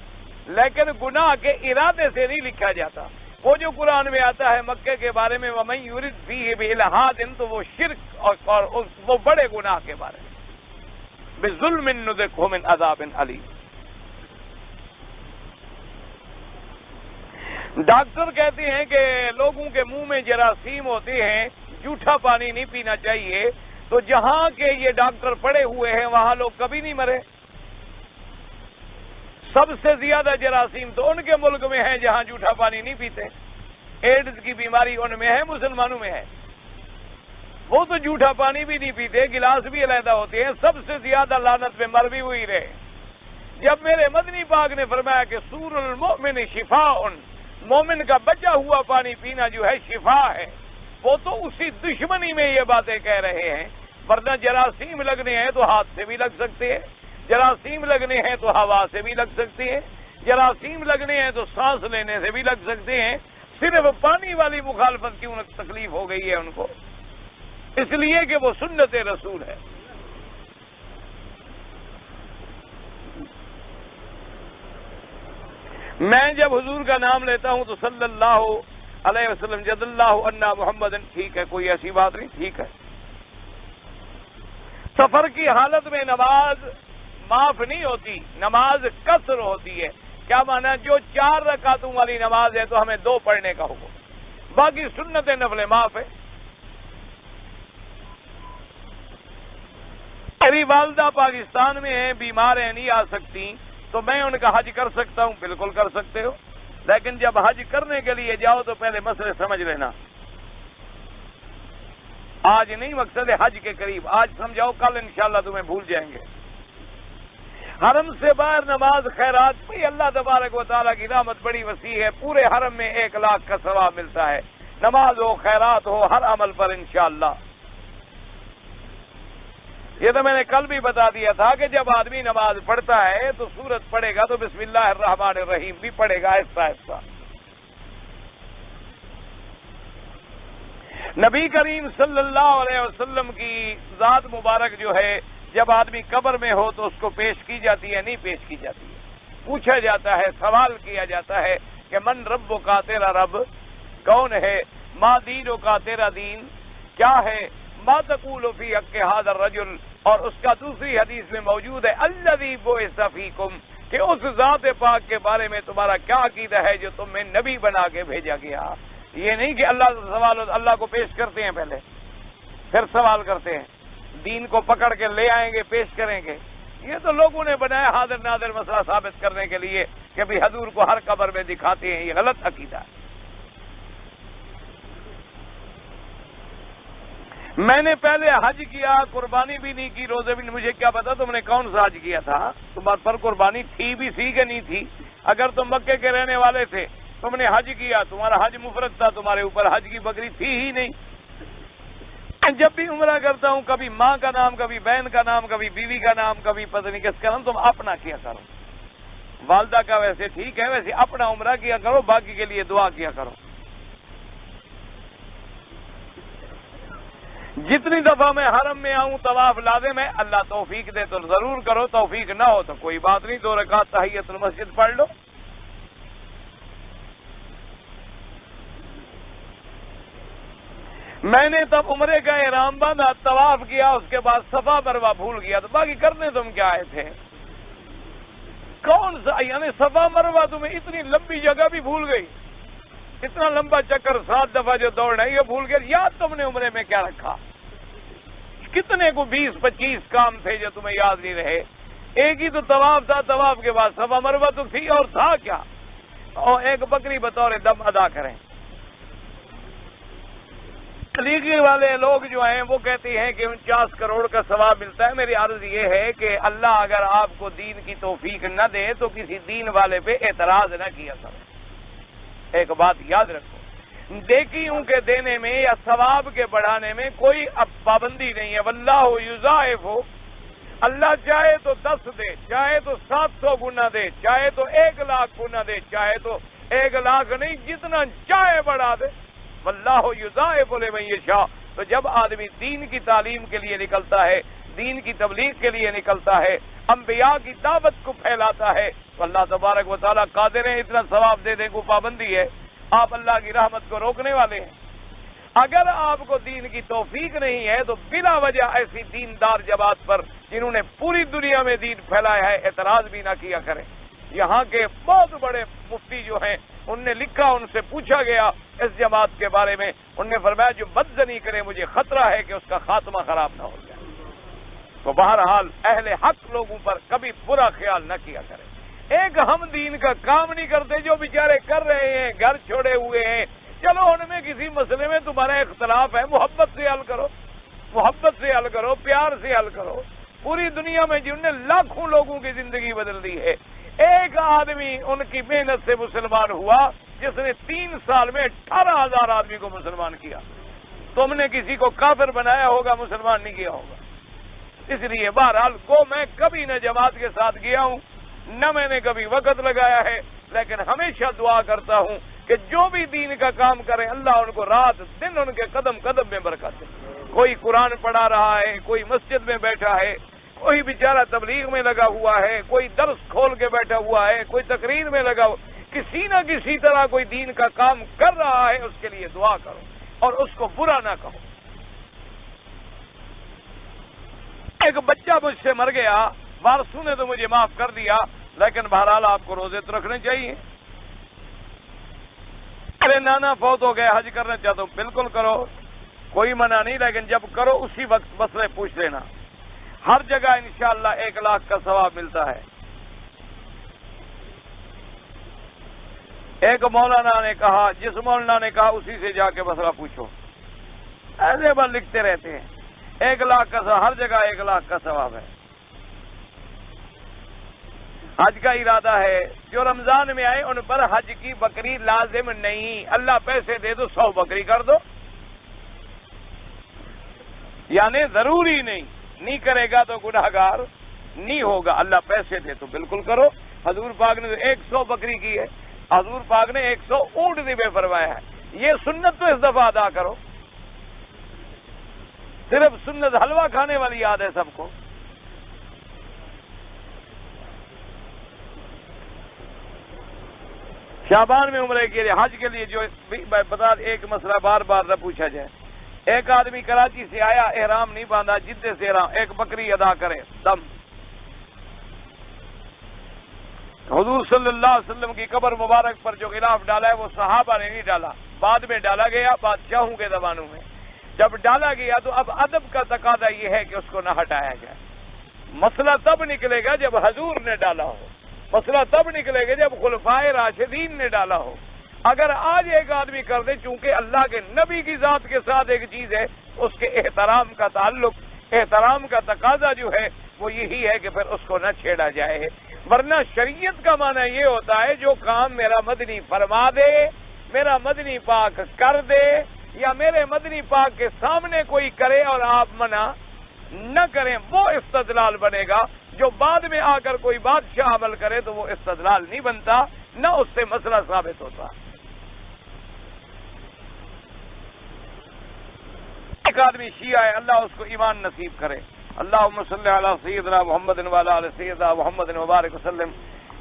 لیکن گناہ کے ارادے سے نہیں لکھا جاتا۔ وہ جو قرآن میں آتا ہے مکے کے بارے میں وَمَن يُرِدْ فِيهِ بِإِلْحَادٍ، تو وہ شرک اور وہ بڑے گناہ کے بارے میں، بِظُلْمٍ نُذِقْهُ مِنْ عَذَابٍ أَلِيمٍ۔ ڈاکٹر کہتے ہیں کہ لوگوں کے منہ میں جراثیم ہوتے ہیں، جھوٹا پانی نہیں پینا چاہیے، تو جہاں کے یہ ڈاکٹر پڑے ہوئے ہیں وہاں لوگ کبھی نہیں مرے۔ سب سے زیادہ جراثیم تو ان کے ملک میں ہے جہاں جھوٹا پانی نہیں پیتے۔ ایڈز کی بیماری ان میں ہے، مسلمانوں میں ہے، وہ تو جھوٹا پانی بھی نہیں پیتے، گلاس بھی علیحدہ ہوتے ہیں، سب سے زیادہ لعنت میں مر بھی ہوئی رہے۔ جب میرے مدنی پاک نے فرمایا کہ سور المؤمن شفاء، مومن کا بچا ہوا پانی پینا جو ہے شفا ہے، وہ تو اسی دشمنی میں یہ باتیں کہہ رہے ہیں، ورنہ جراثیم لگنے ہیں تو ہاتھ سے بھی لگ سکتے ہیں، جراثیم لگنے ہیں تو ہوا سے بھی لگ سکتے ہیں، جراثیم لگنے ہیں تو سانس لینے سے بھی لگ سکتے ہیں، صرف پانی والی مخالفت کیوں تکلیف ہو گئی ہے ان کو؟ اس لیے کہ وہ سنت رسول ہے۔ میں جب حضور کا نام لیتا ہوں تو صلی اللہ علیہ وسلم جد اللہ عنا محمد، ٹھیک ہے، کوئی ایسی بات نہیں، ٹھیک ہے۔ سفر کی حالت میں نماز معاف نہیں ہوتی، نماز قصر ہوتی ہے۔ کیا مانا؟ جو 4 رکعتوں والی نماز ہے تو ہمیں 2 پڑھنے کا حکم، باقی سنت نفل معاف ہے۔ میری والدہ پاکستان میں ہیں، بیمار ہیں، نہیں آ سکتی، تو میں ان کا حج کر سکتا ہوں؟ بالکل کر سکتے ہو، لیکن جب حج کرنے کے لیے جاؤ تو پہلے مسئلے سمجھ لینا۔ آج نہیں مقصد ہے حج کے قریب، آج سمجھاؤ، کل انشاءاللہ تمہیں بھول جائیں گے۔ حرم سے باہر نماز خیرات، بھئی اللہ تبارک و تعالیٰ کی رحمت بڑی وسیع ہے، پورے حرم میں 1 لاکھ کا ثواب ملتا ہے، نماز ہو، خیرات ہو، ہر عمل پر انشاءاللہ۔ یہ تو میں نے کل بھی بتا دیا تھا کہ جب آدمی نماز پڑھتا ہے تو سورت پڑھے گا تو بسم اللہ الرحمن الرحیم بھی پڑھے گا آہستہ آہستہ۔ نبی کریم صلی اللہ علیہ وسلم کی ذات مبارک جو ہے، جب آدمی قبر میں ہو تو اس کو پیش کی جاتی ہے، نہیں پیش کی جاتی ہے، پوچھا جاتا ہے، سوال کیا جاتا ہے کہ من رب کا، تیرا رب کون ہے؟ ما دین کا، تیرا دین کیا ہے؟ ما تقول فی حق ھذا الرجل، اور اس کا دوسری حدیث میں موجود ہے الذی بعث فیکم، کہ اس ذات پاک کے بارے میں تمہارا کیا عقیدہ ہے جو تم میں نبی بنا کے بھیجا گیا۔ یہ نہیں کہ اللہ سے سوال، اللہ کو پیش کرتے ہیں پہلے پھر سوال کرتے ہیں، دین کو پکڑ کے لے آئیں گے، پیش کریں گے۔ یہ تو لوگوں نے بنایا حاضر ناظر مسئلہ ثابت کرنے کے لیے کہ بھی حضور کو ہر قبر میں دکھاتے ہیں، یہ غلط عقیدہ ہے۔ میں نے پہلے حج کیا، قربانی بھی نہیں کی، روزے بھی نہیں، مجھے کیا پتا تم نے کون سا حج کیا تھا، تمہارے پر قربانی تھی بھی سی کہ نہیں تھی؟ اگر تم مکے کے رہنے والے تھے، تم نے حج کیا، تمہارا حج مفرد تھا، تمہارے اوپر حج کی بکری تھی ہی نہیں۔ جب بھی عمرہ کرتا ہوں، کبھی ماں کا نام، کبھی بہن کا نام، کبھی بیوی کا نام، کبھی پتہ نہیں کس کا نام، تم اپنا کیا کرو۔ والدہ کا ویسے ٹھیک ہے، ویسے اپنا عمرہ کیا کرو، باقی کے لیے دعا کیا کرو۔ جتنی دفعہ میں حرم میں آؤں طواف لازم ہے، اللہ توفیق دے تو ضرور کرو، توفیق نہ ہو تو کوئی بات نہیں، 2 رکعت تحیۃ المسجد پڑھ لو۔ میں نے تب عمرے کا احرام باندھا، طواف کیا، اس کے بعد صفا مروہ بھول گیا، تو باقی کرنے تم کیا آئے تھے؟ کون سا یعنی صفا مروہ تمہیں اتنی لمبی جگہ بھی بھول گئی؟ اتنا لمبا چکر 7 دفعہ جو دوڑنا ہے یہ بھول گئے؟ یاد تم نے عمرے میں کیا رکھا؟ کتنے کو 20-25 کام تھے جو تمہیں یاد نہیں رہے؟ ایک ہی تو طواف تھا، طواف کے بعد صفا مروہ تو تھی، اور تھا کیا؟ اور ایک بکری بطور دم ادا کریں۔ تبلیغ والے لوگ جو ہیں وہ کہتے ہیں کہ 49 کروڑ کا ثواب ملتا ہے۔ میری عرض یہ ہے کہ اللہ اگر آپ کو دین کی توفیق نہ دے تو کسی دین والے پہ اعتراض نہ کیا کرو۔ ایک بات یاد رکھو، نیکیوں کے دینے میں یا ثواب کے بڑھانے میں کوئی اب پابندی نہیں ہے۔ واللہ یضاعف، اللہ چاہے تو 10 دے، چاہے تو 700 گنا دے، چاہے تو 1 لاکھ گنا دے، چاہے تو 1 لاکھ نہیں، جتنا چاہے بڑھا دے۔ واللہ یضاعف لمن یشاء۔ تو جب آدمی دین کی تعلیم کے لیے نکلتا ہے، دین کی تبلیغ کے لیے نکلتا ہے، انبیاء کی دعوت کو پھیلاتا ہے، تو اللہ تبارک و تعالیٰ قادر ہے اتنا ثواب دے دیں، کو پابندی ہے؟ آپ اللہ کی رحمت کو روکنے والے ہیں؟ اگر آپ کو دین کی توفیق نہیں ہے تو بلا وجہ ایسی دیندار جماعت پر جنہوں نے پوری دنیا میں دین پھیلایا ہے اعتراض بھی نہ کیا کریں۔ یہاں کے بہت بڑے مفتی جو ہیں ان نے لکھا، ان سے پوچھا گیا اس جماعت کے بارے میں، ان نے فرمایا جو بدزنی کرے مجھے خطرہ ہے کہ اس کا خاتمہ خراب نہ ہو جائے۔ تو بہرحال اہل حق لوگوں پر کبھی برا خیال نہ کیا کریں۔ ایک ہم دین کا کام نہیں کرتے، جو بیچارے کر رہے ہیں، گھر چھوڑے ہوئے ہیں، چلو ان میں کسی مسئلے میں تمہارا اختلاف ہے، محبت سے حل کرو، محبت سے حل کرو، پیار سے حل کرو۔ پوری دنیا میں جن نے لاکھوں لوگوں کی زندگی بدل دی ہے، ایک آدمی ان کی محنت سے مسلمان ہوا جس نے 3 سال میں 18,000 آدمی کو مسلمان کیا۔ تم نے کسی کو کافر بنایا ہوگا، مسلمان نہیں کیا ہوگا۔ اس لیے بہرحال میں کبھی نہ جماعت کے ساتھ گیا ہوں، نہ میں نے کبھی وقت لگایا ہے، لیکن ہمیشہ دعا کرتا ہوں کہ جو بھی دین کا کام کریں اللہ ان کو رات دن ان کے قدم قدم میں برکت دے۔ کوئی قرآن پڑھا رہا ہے، کوئی مسجد میں بیٹھا ہے، کوئی بیچارہ تبلیغ میں لگا ہوا ہے، کوئی درس کھول کے بیٹھا ہوا ہے، کوئی تقریر میں لگا ہوا، کسی نہ کسی طرح کوئی دین کا کام کر رہا ہے، اس کے لیے دعا کرو اور اس کو برا نہ کہو۔ ایک بچہ مجھ سے مر گیا، وارثوں نے تو مجھے معاف کر دیا، لیکن بہرحال آپ کو روزے تو رکھنے چاہیے۔ ارے نانا فوت ہو گئے، حج کرنا چاہتا ہوں، بالکل کرو، کوئی منع نہیں، لیکن جب کرو اسی وقت مسئلے پوچھ لینا۔ ہر جگہ انشاءاللہ 1 لاکھ کا ثواب ملتا ہے۔ ایک مولانا نے کہا، جس مولانا نے کہا اسی سے جا کے مسئلہ پوچھو، ایسے بار لکھتے رہتے ہیں 1 لاکھ کا ثواب، ہر جگہ 1 لاکھ کا ثواب ہے۔ حج کا ارادہ ہے، جو رمضان میں آئے ان پر حج کی بکری لازم نہیں، اللہ پیسے دے دو 100 بکری کر دو، یعنی ضروری نہیں کرے گا تو گناہگار نہیں ہوگا، اللہ پیسے دے تو بالکل کرو۔ حضور پاک نے 100 بکری کی ہے، حضور پاک نے 100 اونٹ ذبح فرمایا ہے، یہ سنت تو اس دفعہ ادا کرو، صرف سنت حلوہ کھانے والی یاد ہے سب کو۔ شعبان میں عمرے کے لیے، حج کے لیے جو بتا، ایک مسئلہ بار بار نہ پوچھا جائے، ایک آدمی کراچی سے آیا، احرام نہیں باندھا، جدے سے احرام، ایک بکری ادا کرے دم۔ حضور صلی اللہ علیہ وسلم کی قبر مبارک پر جو غلاف ڈالا ہے وہ صحابہ نے نہیں ڈالا، بعد میں ڈالا گیا بادشاہوں کے زمانوں میں۔ جب ڈالا گیا تو اب ادب کا تقاضا یہ ہے کہ اس کو نہ ہٹایا جائے۔ مسئلہ تب نکلے گا جب حضور نے ڈالا ہو، مسئلہ تب نکلے گا جب خلفائے راشدین نے ڈالا ہو۔ اگر آج ایک آدمی کر دے، چونکہ اللہ کے نبی کی ذات کے ساتھ ایک چیز ہے، اس کے احترام کا تعلق، احترام کا تقاضا جو ہے وہ یہی ہے کہ پھر اس کو نہ چھیڑا جائے، ورنہ شریعت کا معنی یہ ہوتا ہے جو کام میرا مدنی فرما دے، میرا مدنی پاک کر دے، یا میرے مدنی پاک کے سامنے کوئی کرے اور آپ منع نہ کریں، وہ استدلال بنے گا۔ جو بعد میں آ کر کوئی بادشاہ عمل کرے تو وہ استدلال نہیں بنتا، نہ اس سے مسئلہ ثابت ہوتا۔ ایک آدمی شیعہ ہے، اللہ اس کو ایمان نصیب کرے۔ اللہم صلی علی سیدنا محمد وعلی آل سیدنا محمد مبارک وسلم۔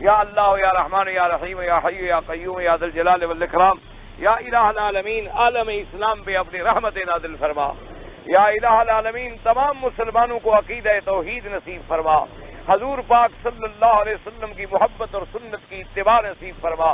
یا اللہ یا رحمان یا رحیم یا حی یا قیوم یا ذی الجلال والاکرام، یا الہ العالمین، عالم اسلام پہ اپنی رحمت نازل فرما۔ یا الہ العالمین، تمام مسلمانوں کو عقیدہ توحید نصیب فرما، حضور پاک صلی اللہ علیہ وسلم کی محبت اور سنت کی اتباع نصیب فرما،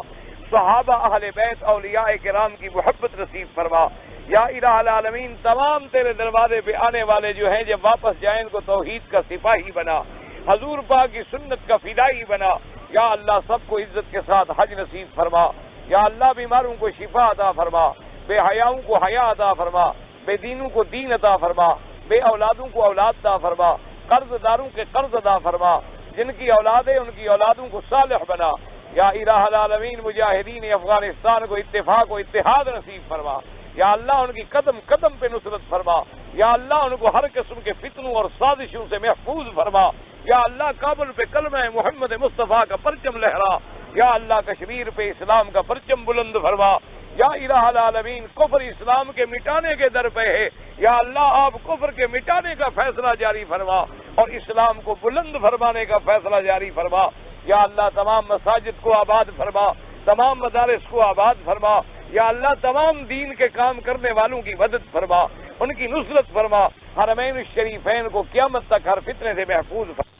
صحابہ اہل بیت اولیاء کرام کی محبت نصیب فرما۔ یا الہ العالمین، تمام تیرے دروازے پہ آنے والے جو ہیں جب واپس جائیں ان کو توحید کا سپاہی بنا، حضور پاک کی سنت کا فدائی بنا۔ یا اللہ سب کو عزت کے ساتھ حج نصیب فرما۔ یا اللہ بیماروں کو شفا عطا فرما، بے حیاؤں کو حیا عطا فرما، بے دینوں کو دین عطا فرما، بے اولادوں کو اولاد عطا فرما، قرض داروں کے قرض عطا فرما، جن کی اولاد ہے ان کی اولادوں کو صالح بنا۔ یا الہ العالمین، مجاہدین افغانستان کو اتفاق و اتحاد نصیب فرما۔ یا اللہ ان کی قدم قدم پہ نصرت فرما۔ یا اللہ ان کو ہر قسم کے فتنوں اور سازشوں سے محفوظ فرما۔ یا اللہ کابل پہ کلمہ محمد مصطفیٰ کا پرچم لہرا۔ یا اللہ کشمیر پہ اسلام کا پرچم بلند فرما۔ یا الہ العالمین، کفر اسلام کے مٹانے کے در پہ ہے، یا اللہ آپ کفر کے مٹانے کا فیصلہ جاری فرما اور اسلام کو بلند فرمانے کا فیصلہ جاری فرما۔ یا اللہ تمام مساجد کو آباد فرما، تمام مدارس کو آباد فرما۔ یا اللہ تمام دین کے کام کرنے والوں کی مدد فرما، ان کی نصرت فرما، حرمین الشریفین کو قیامت تک ہر فتنے سے محفوظ فرما۔